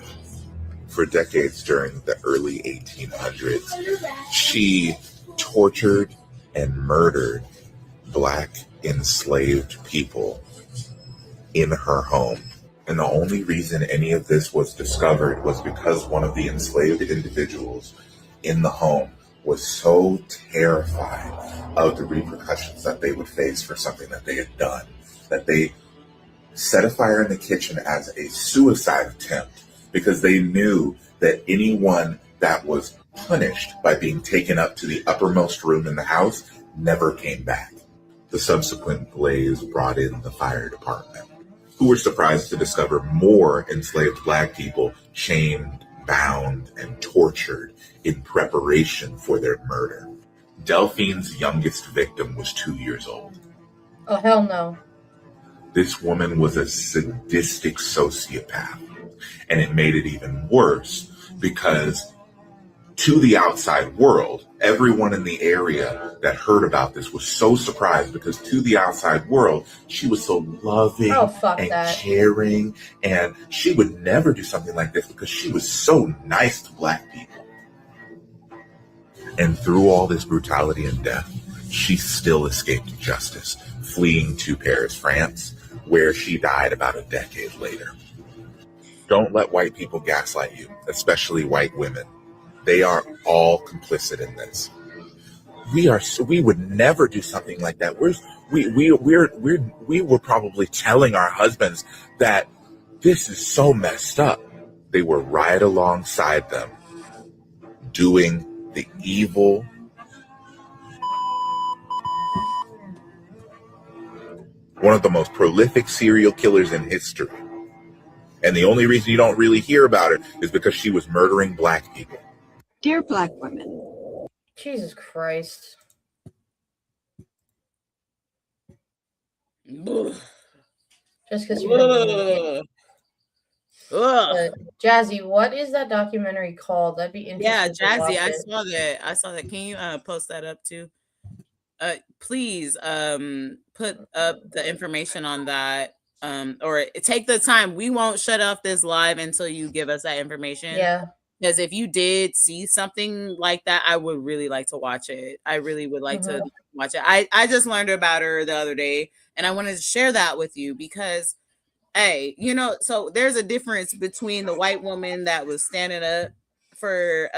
For decades during the early 1800s, she tortured and murdered Black enslaved people in her home. And the only reason any of this was discovered was because one of the enslaved individuals in the home was so terrified of the repercussions that they would face for something that they had done, that they set a fire in the kitchen as a suicide attempt, because they knew that anyone that was punished by being taken up to the uppermost room in the house never came back. The subsequent blaze brought in the fire department, who were surprised to discover more enslaved Black people chained, bound, and tortured in preparation for their murder. Delphine's youngest victim was 2 years old. Oh, hell no. This woman was a sadistic sociopath, and it made it even worse because to the outside world, everyone in the area that heard about this was so surprised, because to the outside world, she was so loving and caring, and she would never do something like this because she was so nice to Black people. And through all this brutality and death, she still escaped justice, fleeing to Paris, France, where she died about a decade later. Don't let white people gaslight you, especially white women. They are all complicit in this. We would never do something like that. We were probably telling our husbands that this is so messed up. They were right alongside them, doing the evil. One of the most prolific serial killers in history. And the only reason you don't really hear about her is because she was murdering Black people. Dear Black women. Jesus Christ. Just because you Jazzy, what is that documentary called? That'd be interesting. Yeah, to Jazzy, watch I it. saw that. I saw that. Can you post that up too? Please put up the information on that. Or take the time. We won't shut off this live until you give us that information. Yeah. Because if you did see something like that, I would really like to watch it. I really would like to watch it. I just learned about her the other day, and I wanted to share that with you because, hey, you know, so there's a difference between the white woman that was standing up for,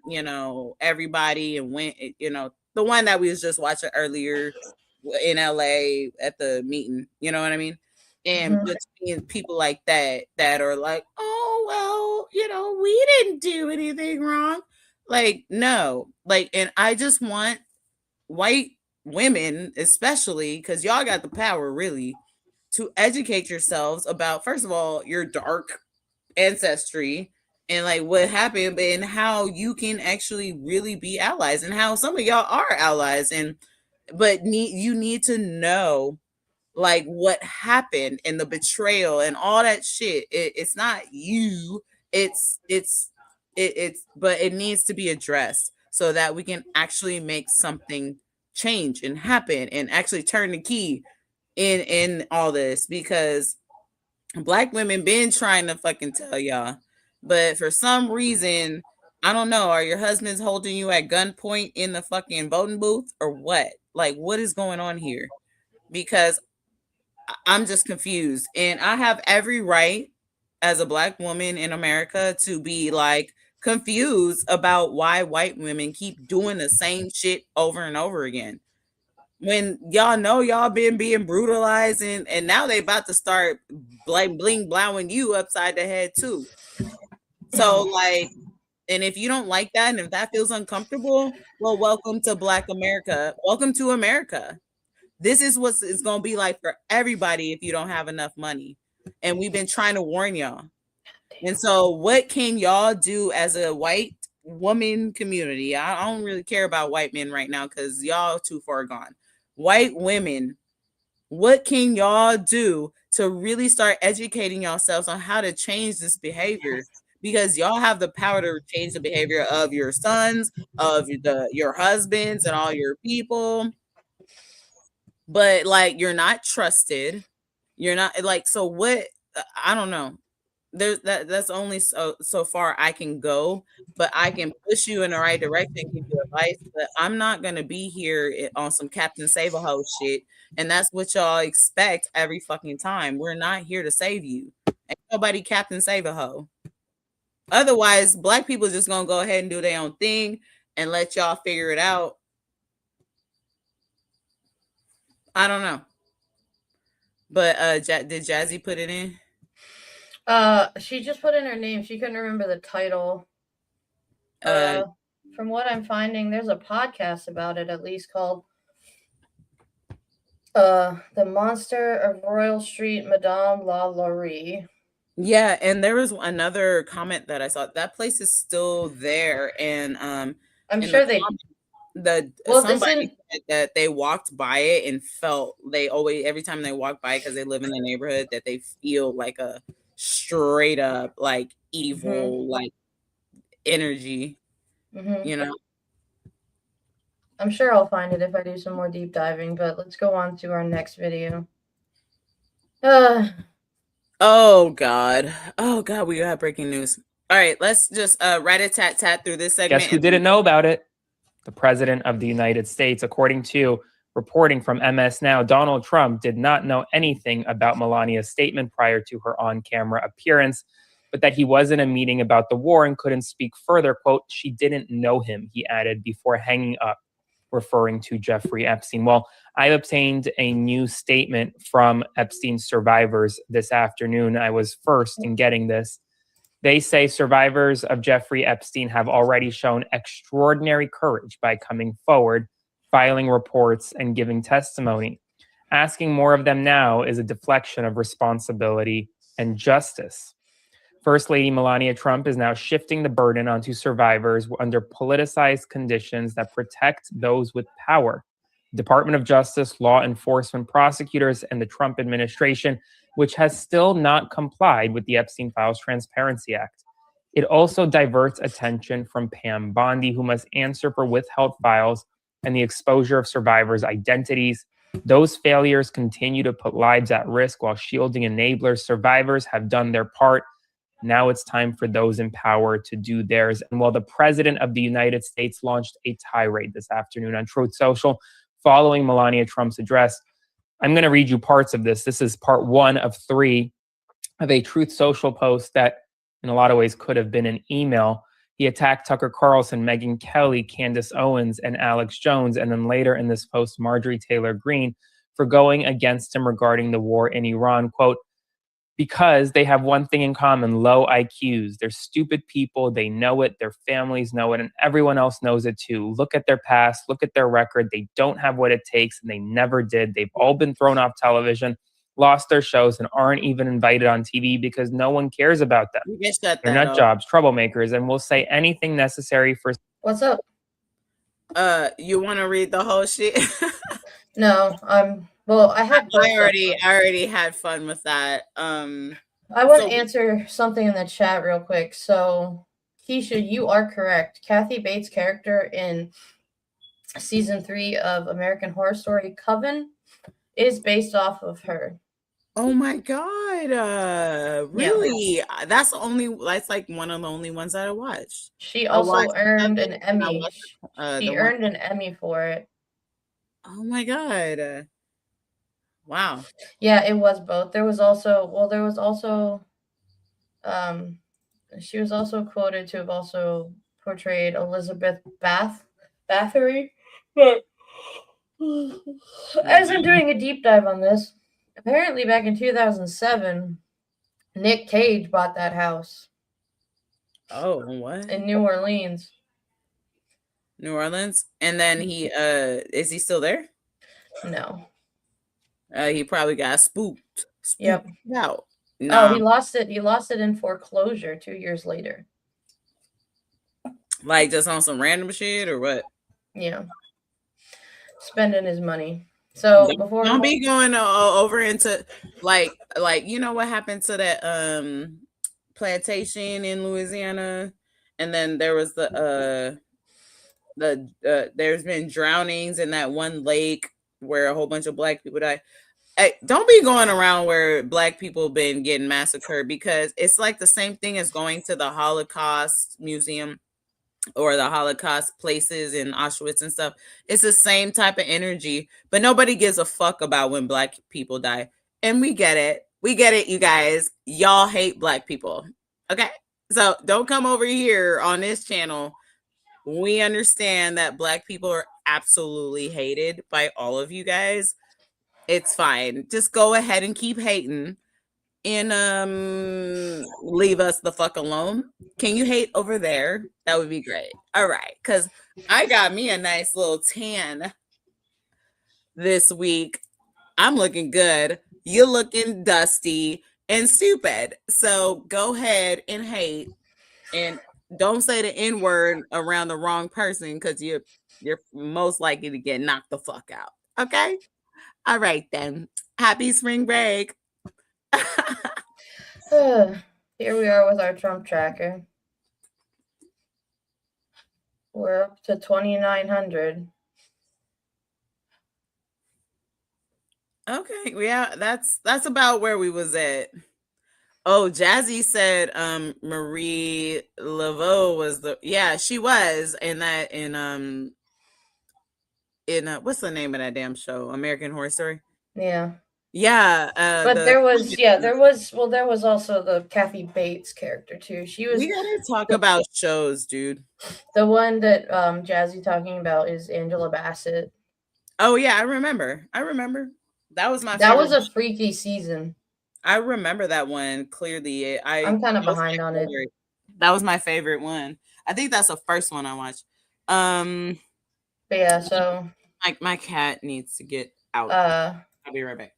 you know, everybody and went, you know, the one that we was just watching earlier in LA at the meeting, you know what I mean? And between people like that are like, oh, well, you know, we didn't do anything wrong. Like, no, like, and I just want white women, especially, because y'all got the power really, to educate yourselves about, first of all, your dark ancestry and like what happened and how you can actually really be allies and how some of y'all are allies. And, but you need to know like what happened and the betrayal and all that shit. It's not you. But it needs to be addressed so that we can actually make something change and happen and actually turn the key in all this, because Black women been trying to fucking tell y'all, but for some reason, I don't know, are your husbands holding you at gunpoint in the fucking voting booth or what? Like, what is going on here? Because I'm just confused, and I have every right as a Black woman in America to be like confused about why white women keep doing the same shit over and over again. When y'all know y'all been being brutalized, and now they about to start bling blowing you upside the head too. So like, and if you don't like that, and if that feels uncomfortable, well, welcome to Black America. Welcome to America. This is what it's going to be like for everybody if you don't have enough money. And we've been trying to warn y'all. And so what can y'all do as a white woman community? I don't really care about white men right now because y'all too far gone. White women, what can y'all do to really start educating yourselves on how to change this behavior? because y'all have the power to change the behavior of your sons, of your husbands, and all your people. But like, you're not trusted. You're not like, so what? I don't know. That's only so far I can go, but I can push you in the right direction, give you advice. But I'm not gonna be here on some Captain Save-A-Ho shit, and that's what y'all expect every fucking time. We're not here to save you. Ain't nobody Captain Save-A-Ho. Otherwise, black people just gonna go ahead and do their own thing and let y'all figure it out. I don't know. But did Jazzy put it in? She just put in her name. She couldn't remember the title. From what I'm finding, there's a podcast about it, at least, called The Monster of Royal Street, Madame La Laurie. Yeah, and there was another comment that I saw. That place is still there, and I'm sure somebody said that they walked by it and felt every time they walk by, because they live in the neighborhood, that they feel like a straight up like evil like energy. You know. I'm sure I'll find it if I do some more deep diving, but let's go on to our next video. Oh God, we got breaking news. All right, let's just rat-a-tat-tat through this segment. Guess who didn't know about it? The President of the United States. According to reporting from MS Now, Donald Trump did not know anything about Melania's statement prior to her on-camera appearance, but that he was in a meeting about the war and couldn't speak further. Quote, she didn't know him, he added before hanging up, referring to Jeffrey Epstein. Well, I obtained a new statement from Epstein's survivors this afternoon. I was first in getting this. They say survivors of Jeffrey Epstein have already shown extraordinary courage by coming forward, filing reports, and giving testimony. Asking more of them now is a deflection of responsibility and justice. First Lady Melania Trump is now shifting the burden onto survivors under politicized conditions that protect those with power. Department of Justice, law enforcement, prosecutors, and the Trump administration, which has still not complied with the Epstein Files Transparency Act. It also diverts attention from Pam Bondi, who must answer for withheld files and the exposure of survivors' identities. Those failures continue to put lives at risk while shielding enablers. Survivors have done their part. Now it's time for those in power to do theirs. And while the President of the United States launched a tirade this afternoon on Truth Social following Melania Trump's address, I'm going to read you parts of this. This is part 1 of 3 of a Truth Social post that in a lot of ways could have been an email. He attacked Tucker Carlson, Megyn Kelly, Candace Owens, and Alex Jones. And then later in this post, Marjorie Taylor Greene for going against him regarding the war in Iran. Quote, because they have one thing in common, low IQs. They're stupid people. They know it. Their families know it. And everyone else knows it too. Look at their past. Look at their record. They don't have what it takes, and they never did. They've all been thrown off television, lost their shows, and aren't even invited on TV because no one cares about them. They're nut jobs, troublemakers, and will say anything necessary for... What's up? You want to read the whole shit? No, well, I already had fun with that. I want to answer something in the chat real quick. So, Keisha, you are correct. Kathy Bates' character in season 3 of American Horror Story Coven is based off of her. Oh my God. Really? Yeah. That's like one of the only ones that I watched. She also earned an Emmy. She earned an Emmy for it. Oh my God. Wow. Yeah, it was both. There was also, she was also quoted to have also portrayed Elizabeth Bathory. But as I'm doing a deep dive on this, apparently back in 2007, Nick Cage bought that house. Oh, what? In New Orleans. New Orleans? And then he, is he still there? No. He probably got spooked Yep. out. No, he lost it. He lost it in foreclosure 2 years later. Like just on some random shit or what? Yeah. Spending his money. So don't be going over into like you know what happened to that plantation in Louisiana, and then there was there's been drownings in that one lake where a whole bunch of black people died. Don't be going around where black people been getting massacred, because it's like the same thing as going to the Holocaust Museum or the Holocaust places in Auschwitz and stuff. It's the same type of energy, but nobody gives a fuck about when black people die. And we get it. We get it, you guys. Y'all hate black people. Okay? So don't come over here on this channel. We understand that black people are absolutely hated by all of you guys. It's fine. Just go ahead and keep hating and leave us the fuck alone. Can you hate over there? That would be great. All right, because I got me a nice little tan this week. I'm looking good. You're looking dusty and stupid. So go ahead and hate, and don't say the N-word around the wrong person, because you're most likely to get knocked the fuck out. Okay? All right then. Happy spring break. Here we are with our Trump tracker. We're up to 2,900. Okay, yeah, that's about where we was at. Oh, Jazzy said Marie Laveau was she was in what's the name of that damn show? American Horror Story. Yeah. Yeah, but there was also the Kathy Bates character too. She was. We gotta talk about shows, dude. The one that Jazzy talking about is Angela Bassett. Oh yeah, I remember. That was my. That was a freaky season. I remember that one clearly. I'm kind of behind on it. That was my favorite one. I think that's the first one I watched. But yeah, so my cat needs to get out. I'll be right back.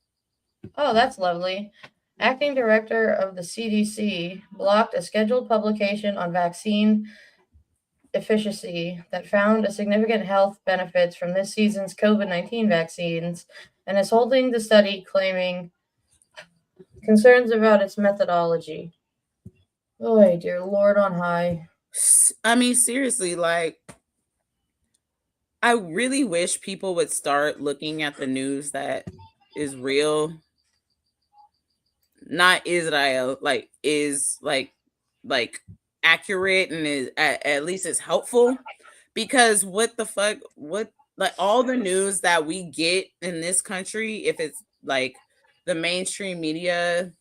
Oh, that's lovely. Acting director of the CDC blocked a scheduled publication on vaccine efficacy that found a significant health benefits from this season's COVID-19 vaccines, and is holding the study, claiming concerns about its methodology. Oh, dear Lord on high. I mean, seriously, like, I really wish people would start looking at the news that is real. Not Israel, is accurate and is at least is helpful, because what the fuck, all the news that we get in this country, if it's like the mainstream media,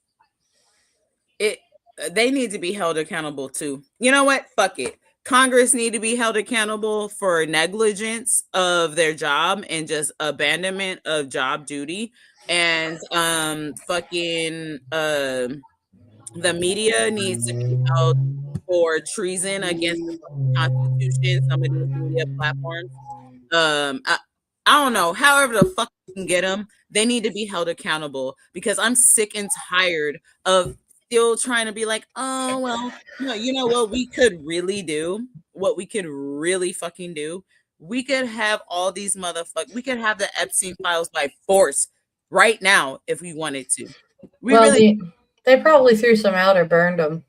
they need to be held accountable too. You know what? Fuck it. Congress need to be held accountable for negligence of their job and just abandonment of job duty. And the media needs to be held for treason against the Constitution. Some of these media platforms, I don't know, however the fuck you can get them, they need to be held accountable, because I'm sick and tired of still trying to be like, oh well, no, you know what we could really do, what we could really fucking do, we could have all these motherfuckers, we could have the Epstein files by force right now if we wanted to. They probably threw some out or burned them.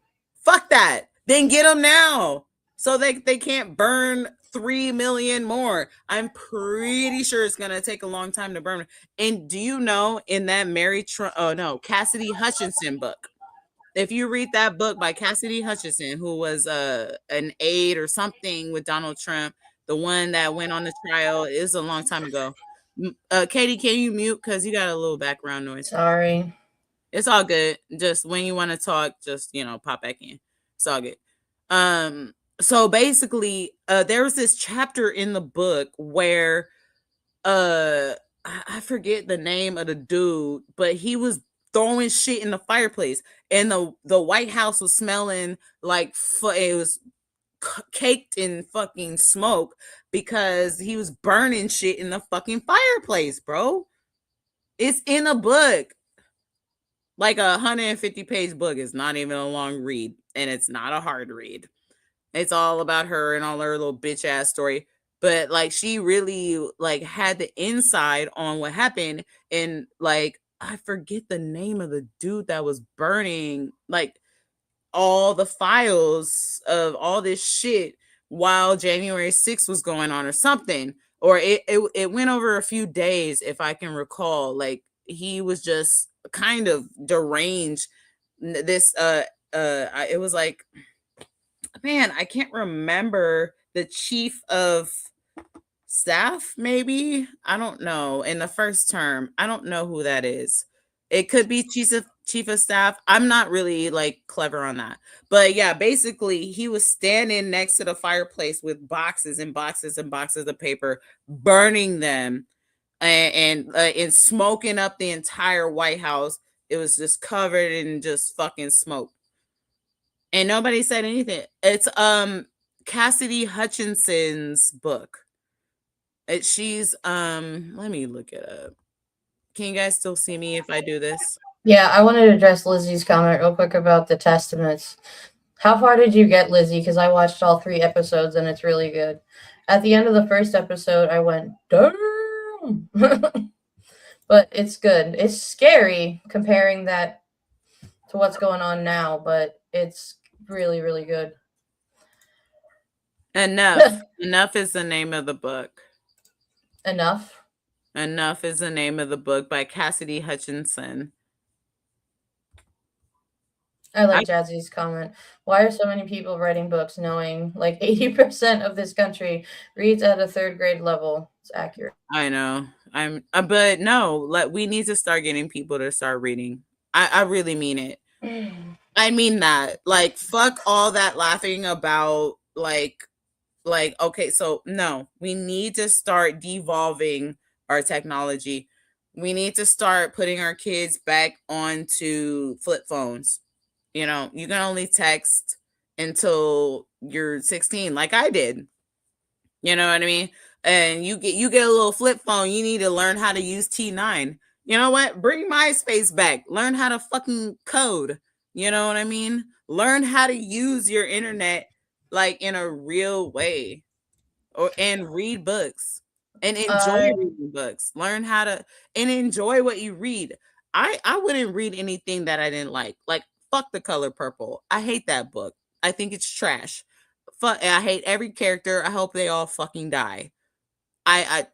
Fuck that. Then get them now, so they can't burn 3 million more. I'm pretty sure it's gonna take a long time to burn them. And do you know, in that Cassidy Hutchinson book, if you read that book by Cassidy Hutchinson, who was an aide or something with Donald Trump, the one that went on the trial, is a long time ago. Katie, can you mute, because you got a little background noise? Sorry. It's all good. Just when you want to talk, just pop back in. It's all good. So basically, there was this chapter in the book where I forget the name of the dude, but he was throwing shit in the fireplace, and the White House was smelling like it was caked in fucking smoke, because he was burning shit in the fucking fireplace, bro. It's in a book. Like a 150-page book. Is not even a long read, and it's not a hard read. It's all about her and all her little bitch ass story. But like, she really had the inside on what happened, and I forget the name of the dude that was burning all the files of all this shit while January 6th was going on or something. Or it went over a few days, if I can recall. Like, he was just kind of deranged. This it was like, man, I can't remember the chief of staff, maybe, I don't know, in the first term. I don't know who that is. It could be chief of staff. I'm not really like clever on that, but yeah, basically he was standing next to the fireplace with boxes and boxes and boxes of paper, burning them and smoking up the entire White House. It was just covered in just fucking smoke, and nobody said anything. It's Cassidy Hutchinson's book. She's let me look it up. Can you guys still see me if I do this? Yeah, I wanted to address Lizzie's comment real quick about the testaments. How far did you get, Lizzie? Because I watched all 3 episodes and it's really good. At the end of the first episode, I went, damn. But it's good. It's scary comparing that to what's going on now, but it's really, really good. Enough. Enough is the name of the book. Enough? Enough is the name of the book by Cassidy Hutchinson. I like Jazzy's comment. Why are so many people writing books knowing like 80% of this country reads at a 3rd grade level? It's accurate. I know. But no, we need to start getting people to start reading. I really mean it. I mean that. Like, fuck all that laughing about like, okay, so no, we need to start devolving our technology. We need to start putting our kids back onto flip phones. You know, you can only text until you're 16, like I did. You know what I mean? And you get a little flip phone. You need to learn how to use T9. You know what? Bring MySpace back. Learn how to fucking code. You know what I mean? Learn how to use your internet like in a real way, and read books and enjoy reading books. Learn how to and enjoy what you read. I wouldn't read anything that I didn't like. Like, fuck The Color Purple. I hate that book. I think it's trash. I hate every character. I hope they all fucking die. I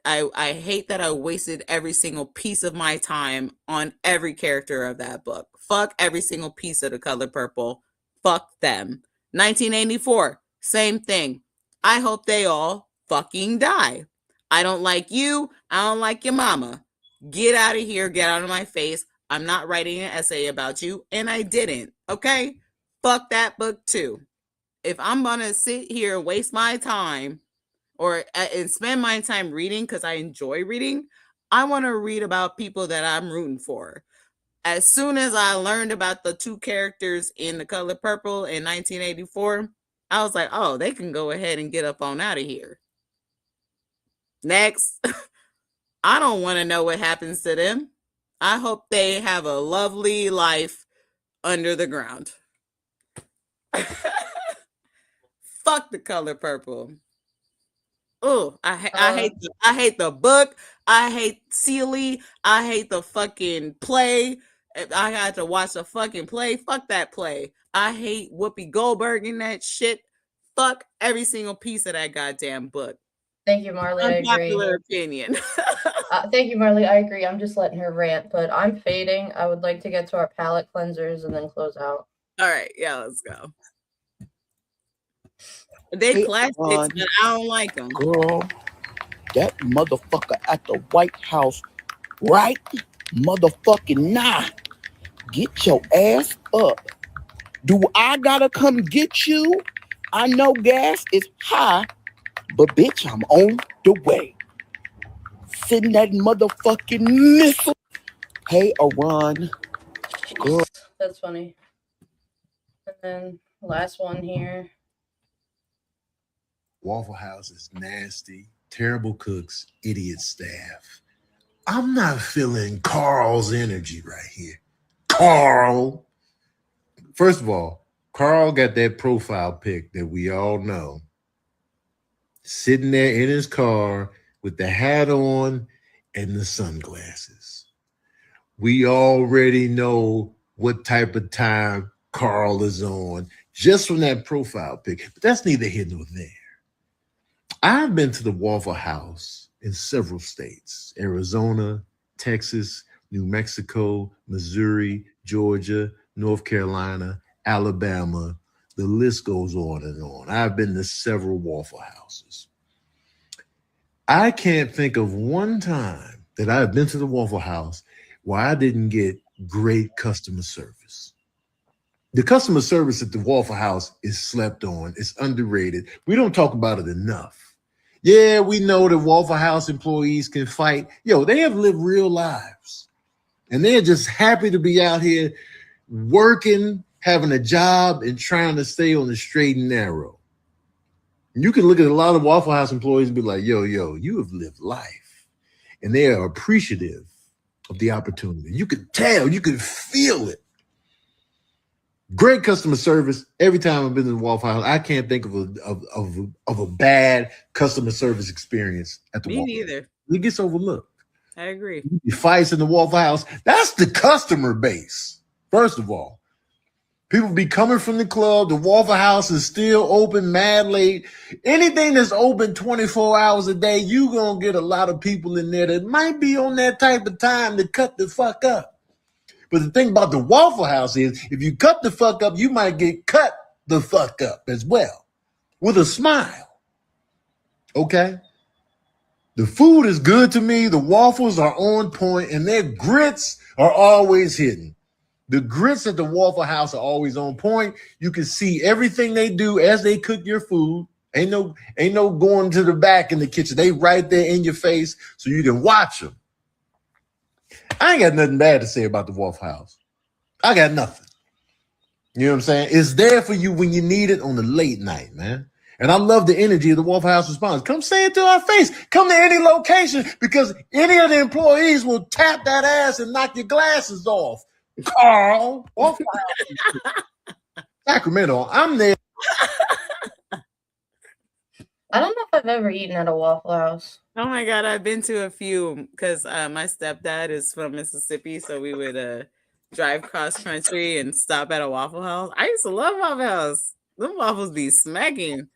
hate that I wasted every single piece of my time on every character of that book. Fuck every single piece of The Color Purple. Fuck them. 1984, same thing. I hope they all fucking die. I don't like you. I don't like your mama. Get out of here. Get out of my face. I'm not writing an essay about you, and I didn't. Okay? Fuck that book too. If I'm gonna sit here and waste my time and spend my time reading because I enjoy reading, I want to read about people that I'm rooting for. As soon as I learned about the 2 characters in The Color Purple in 1984, I was like, oh, they can go ahead and get up on out of here. Next. I don't want to know what happens to them. I hope they have a lovely life under the ground. Fuck The Color Purple. Oh, I hate the book. I hate Sealy. I hate the fucking play. I had to watch the fucking play. Fuck that play. I hate Whoopi Goldberg in that shit. Fuck every single piece of that goddamn book. Thank you, Marley. I agree. Unpopular opinion. Thank you, Marley. I agree. I'm just letting her rant, but I'm fading. I would like to get to our palate cleansers and then close out. All right. Yeah, let's go. They classics, but I don't like them. Girl, that motherfucker at the White House right motherfucking now. Get your ass up. Do I gotta come get you? I know gas is high, but bitch, I'm on the way. Sending that motherfucking missile. Hey, Iran. Girl. That's funny. And then last one here. Waffle House is nasty, terrible cooks, idiot staff. I'm not feeling Carl's energy right here. Carl. First of all, Carl got that profile pic that we all know. Sitting there in his car with the hat on and the sunglasses. We already know what type of time Carl is on just from that profile pic. But that's neither here nor there. I've been to the Waffle House in several states: Arizona, Texas, New Mexico, Missouri, Georgia, North Carolina, Alabama. The list goes on and on. I've been to several Waffle Houses. I can't think of one time that I've been to the Waffle House where I didn't get great customer service. The customer service at the Waffle House is slept on. It's underrated. We don't talk about it enough. Yeah, we know that Waffle House employees can fight. Yo, they have lived real lives. And they're just happy to be out here working, having a job, and trying to stay on the straight and narrow. You can look at a lot of Waffle House employees and be like, yo, you have lived life. And they are appreciative of the opportunity. You can tell, you can feel it. Great customer service. Every time I've been to the Waffle House, I can't think of a bad customer service experience at the Me Waffle House. neither. It gets overlooked. I agree. Fights in the Waffle House. That's the customer base. First of all, people be coming from the club. The Waffle House is still open mad late. Anything that's open 24 hours a day, you gonna get a lot of people in there that might be on that type of time to cut the fuck up. But the thing about the Waffle House is, if you cut the fuck up, you might get cut the fuck up as well, with a smile. Okay? The food is good to me. The waffles are on point, and their grits are always hidden. The grits at the Waffle House are always on point. You can see everything they do as they cook your food. Ain't no going to the back in the kitchen. They right there in your face so you can watch them. I ain't got nothing bad to say about the Waffle House. I got nothing. You know what I'm saying? It's there for you when you need it on the late night, man. And I love the energy of the Waffle House response. Come say it to our face. Come to any location, because any of the employees will tap that ass and knock your glasses off. Carl, Waffle House. Sacramento, I'm there. I don't know if I've ever eaten at a Waffle House. Oh my God, I've been to a few because my stepdad is from Mississippi, so we would drive cross country and stop at a Waffle House. I used to love Waffle House. Them waffles be smacking.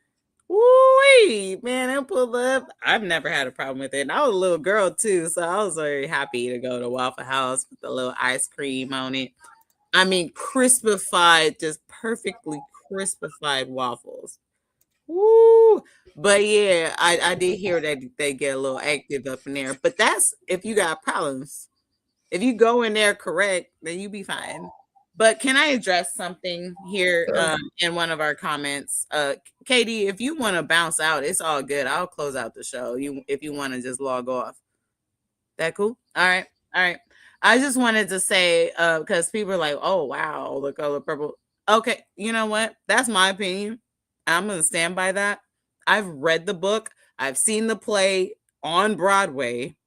Woo-wee, man, I pulled up. I've never had a problem with it. And I was a little girl too, so I was very happy to go to Waffle House with the little ice cream on it. I mean, crispified, just perfectly crispified waffles. Woo! But yeah, I did hear that they get a little active up in there. But that's if you got problems. If you go in there correct, then you be fine. But can I address something here in one of our comments? Katie, if you want to bounce out, it's all good. I'll close out the show. If you want to just log off. That cool? All right. I just wanted to say, because people are like, oh wow, the color purple. Okay, you know what? That's my opinion. I'm gonna stand by that. I've read the book, I've seen the play on Broadway,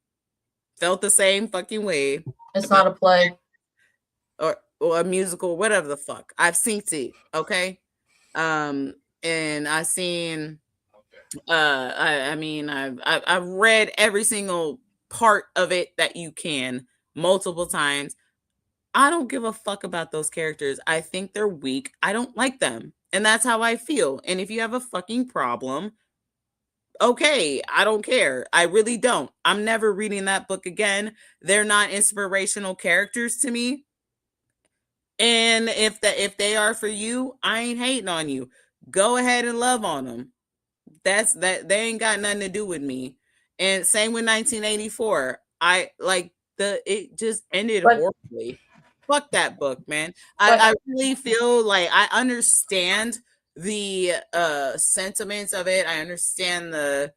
felt the same fucking way. It's not a play. Or a musical, whatever the fuck. I've seen it, okay? And I've seen I've read every single part of it that you can multiple times. I don't give a fuck about those characters. I think they're weak. I don't like them. And that's how I feel. And if you have a fucking problem, okay, I don't care. I really don't. I'm never reading that book again. They're not inspirational characters to me. And if they are for you, I ain't hating on you. Go ahead and love on them. That's that. They ain't got nothing to do with me. And same with 1984. It just ended horribly. Fuck that book, man. I really feel like I understand the sentiments of it. I understand the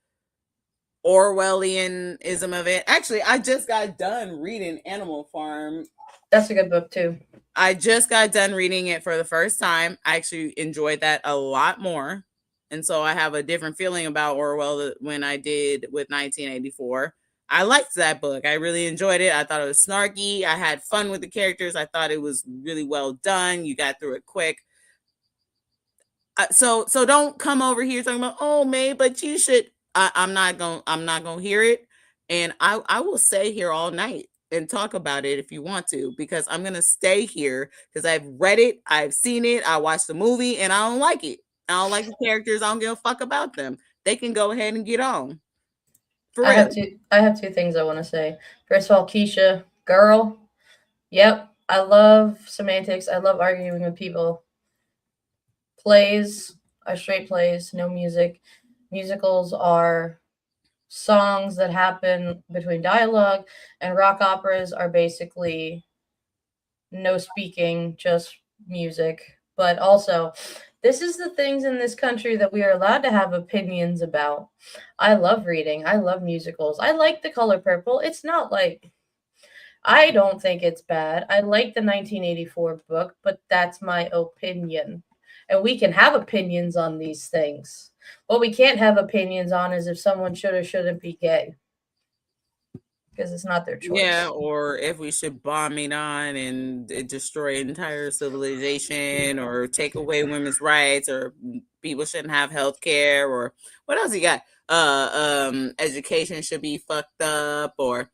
Orwellianism of it. Actually, I just got done reading Animal Farm. That's a good book too. I just got done reading it for the first time. I actually enjoyed that a lot more. And so I have a different feeling about Orwell when I did with 1984. I liked that book. I really enjoyed it. I thought it was snarky. I had fun with the characters. I thought it was really well done. You got through it quick. So don't come over here talking about, oh, May, but you should. I'm not gonna hear it. And I will stay here all night and talk about it if you want to, because I'm gonna stay here because I've read it, I've seen it, I watched the movie, and I don't like it. I don't like the characters. I don't give a fuck about them. They can go ahead and get on. For I real. have two things I want to say. First of all, Keisha, girl, yep, I love semantics. I love arguing with people. Plays are straight plays, no music. Musicals are songs that happen between dialogue, and rock operas are basically no speaking, just music. But also, this is the things in this country that we are allowed to have opinions about. I love reading. I love musicals. I like The Color Purple. It's not like, I don't think it's bad. I like the 1984 book, but that's my opinion. And we can have opinions on these things. What we can't have opinions on is if someone should or shouldn't be gay. Because it's not their choice. Yeah, or if we should bomb Iran and destroy entire civilization, or take away women's rights, or people shouldn't have health care, or what else you got? Education should be fucked up, or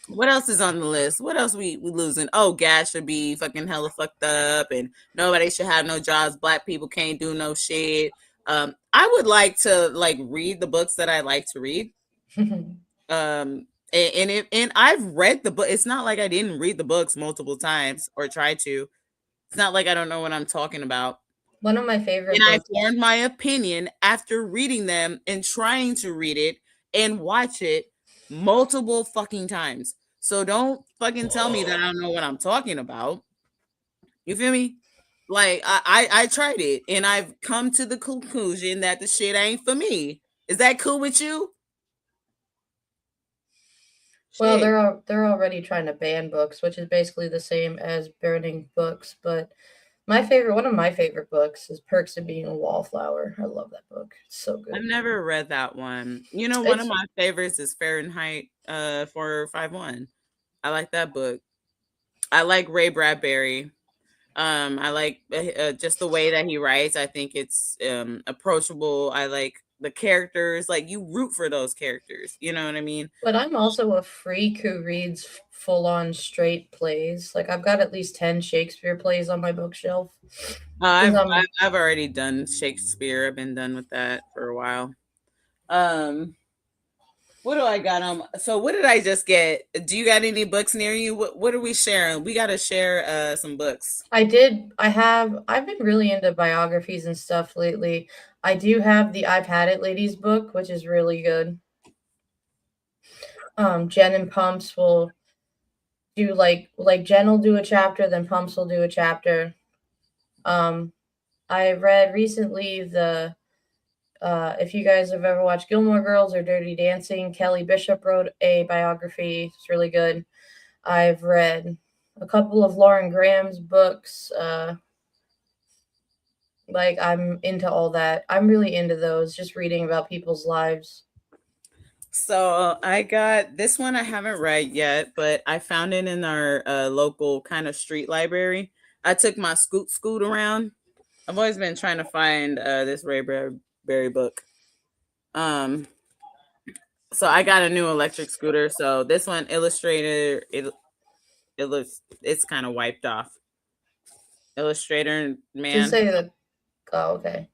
what else is on the list? What else we losing? Oh, gas should be fucking hella fucked up, and nobody should have no jobs. Black people can't do no shit. I would like to read the books that I like to read. And I've read the book. It's not like I didn't read the books multiple times or try to. It's not like I don't know what I'm talking about. One of my favorite And I books. formed my opinion after reading them and trying to read it and watch it multiple fucking times. So don't fucking tell me that I don't know what I'm talking about. You feel me? Like I tried it and I've come to the conclusion that the shit ain't for me. Is that cool with you? Well, they're already trying to ban books, which is basically the same as burning books. But one of my favorite books is Perks of Being a Wallflower. I love that book. It's so good. I've never read that one. You know, one of my favorites is Fahrenheit 451. I like that book. I like Ray Bradbury. I like just the way that he writes. I think it's approachable. I like the characters. Like, you root for those characters. You know what I mean? But I'm also a freak who reads full-on straight plays. Like, I've got at least 10 Shakespeare plays on my bookshelf. I've already done Shakespeare. I've been done with that for a while. What do I got on? So what did I just get? Do you got any books near you? What are we sharing? We got to share some books. I've been really into biographies and stuff lately. I do have the I've Had It Ladies book, which is really good. Jen and Pumps will do like Jen will do a chapter, then Pumps will do a chapter. I read recently if you guys have ever watched Gilmore Girls or Dirty Dancing, Kelly Bishop wrote a biography. It's really good. I've read a couple of Lauren Graham's books. I'm into all that. I'm really into those, just reading about people's lives. So I got this one I haven't read yet, but I found it in our local kind of street library. I took my scoot around. I've always been trying to find this Ray Bradbury book. So I got a new electric scooter. So this one Illustrator, it's kind of wiped off. Illustrator, man. Did you say that? Oh, okay.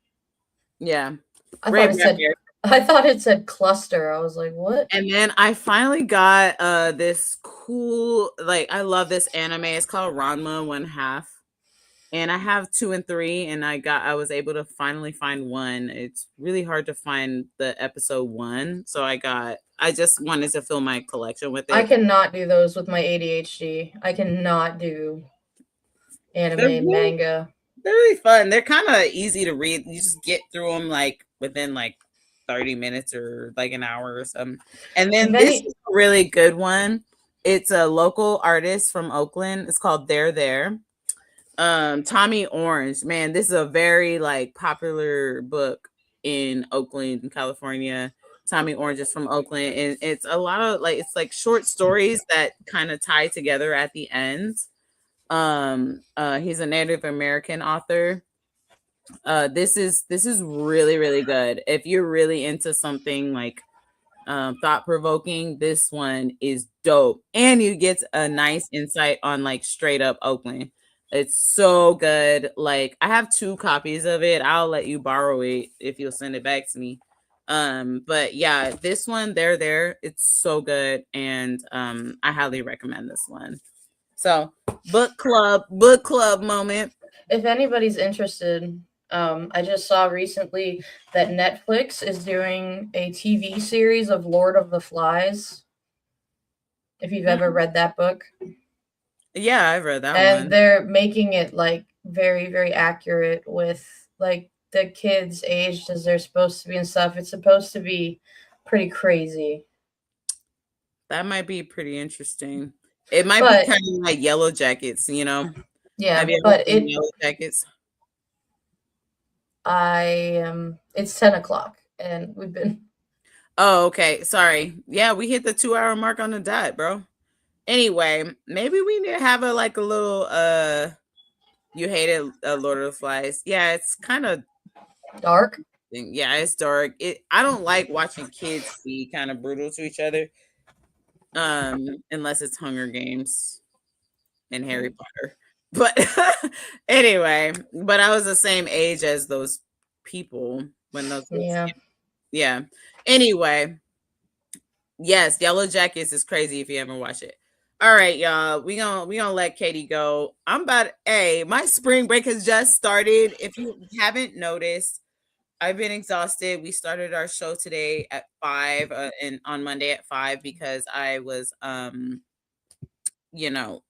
Yeah. I thought it said cluster. I was like, what? And then I finally got this cool, I love this anime. It's called Ranma 1/2. And I have 2 and 3, and I was able to finally find 1. It's really hard to find the episode 1. So I just wanted to fill my collection with it. I cannot do those with my ADHD. I cannot do anime and manga. They're really fun. They're kind of easy to read. You just get through them within 30 minutes or an hour or something. And then this is a really good one. It's a local artist from Oakland. It's called They're There. Tommy Orange, man, this is a very popular book in Oakland, California. Tommy Orange is from Oakland, and it's a lot of it's short stories that kind of tie together at the end. He's a Native American author. This is really, really good. If you're really into something thought-provoking. This one is dope, and you get a nice insight on like straight up Oakland. It's so good. Like, I have 2 copies of it. I'll let you borrow it if you'll send it back to me. But yeah, this one, there, it's so good, and I highly recommend this one. So book club moment. If anybody's interested, I just saw recently that Netflix is doing a TV series of Lord of the Flies. If you've ever read that book. Yeah, I've read that and one. they're making it like very, very accurate with like the kids aged as they're supposed to be and stuff. It's supposed to be pretty crazy. That might be pretty interesting. It might But- be kind of like Yellow Jackets, you know? Yeah, Have you ever but seen Yellow Jackets? It's 10 o'clock and we've been. Oh, okay. Sorry. Yeah, we hit the 2-hour mark on the dot, bro. Anyway, maybe we need to have a little you hated Lord of the Flies. Yeah, it's kind of dark. Yeah, it's dark. I don't like watching kids be kind of brutal to each other. Unless it's Hunger Games and Harry Potter. But anyway, but I was the same age as those people when those yeah. Anyway, yes, Yellow Jackets is crazy if you haven't watched it. All right, y'all. We gonna let Katie go. My spring break has just started. If you haven't noticed, I've been exhausted. We started our show today at 5 and on Monday at 5 because I was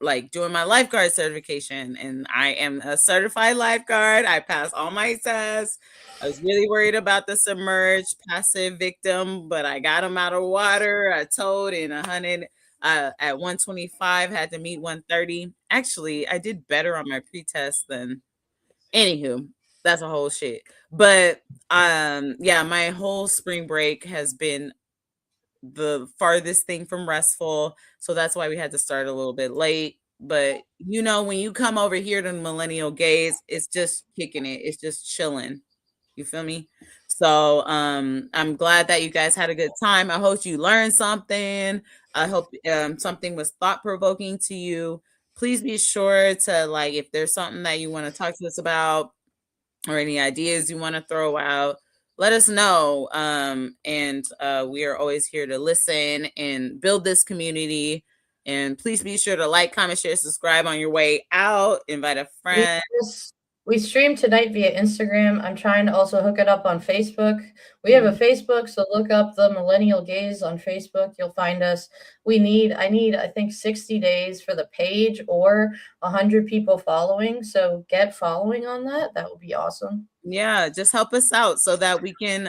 like doing my lifeguard certification, and I am a certified lifeguard. I passed all my tests. I was really worried about the submerged passive victim, but I got him out of water. I towed in 100 at 125, had to meet 130. Actually, I did better on my pre-test than anywho. That's a whole shit. But yeah, my whole spring break has been the farthest thing from restful. So that's why we had to start a little bit late. But when you come over here to Millennial Gaze, it's just kicking it. It's just chilling. You feel me? So I'm glad that you guys had a good time. I hope you learned something. I hope something was thought-provoking to you. Please be sure to, like, if there's something that you want to talk to us about or any ideas you want to throw out, let us know. And we are always here to listen and build this community. And please be sure to like, comment, share, subscribe on your way out. Invite a friend. We stream tonight via Instagram. I'm trying to also hook it up on Facebook. We have a Facebook, so look up the Millennial Gaze on Facebook. You'll find us. I need, I think, 60 days for the page or 100 people following. So get following on that. That would be awesome. Yeah, just help us out so that we can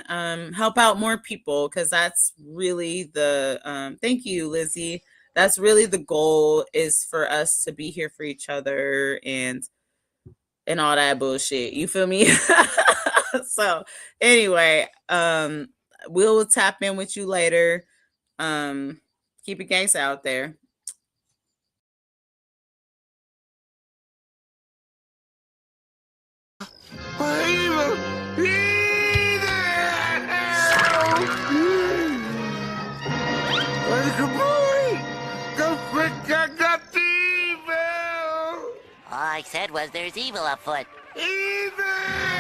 help out more people, because that's really the thank you, Lizzie. That's really the goal, is for us to be here for each other and all that bullshit. You feel me? So anyway, we'll tap in with you later. Keep it gangsta out there. All I said was there's evil afoot. Evil!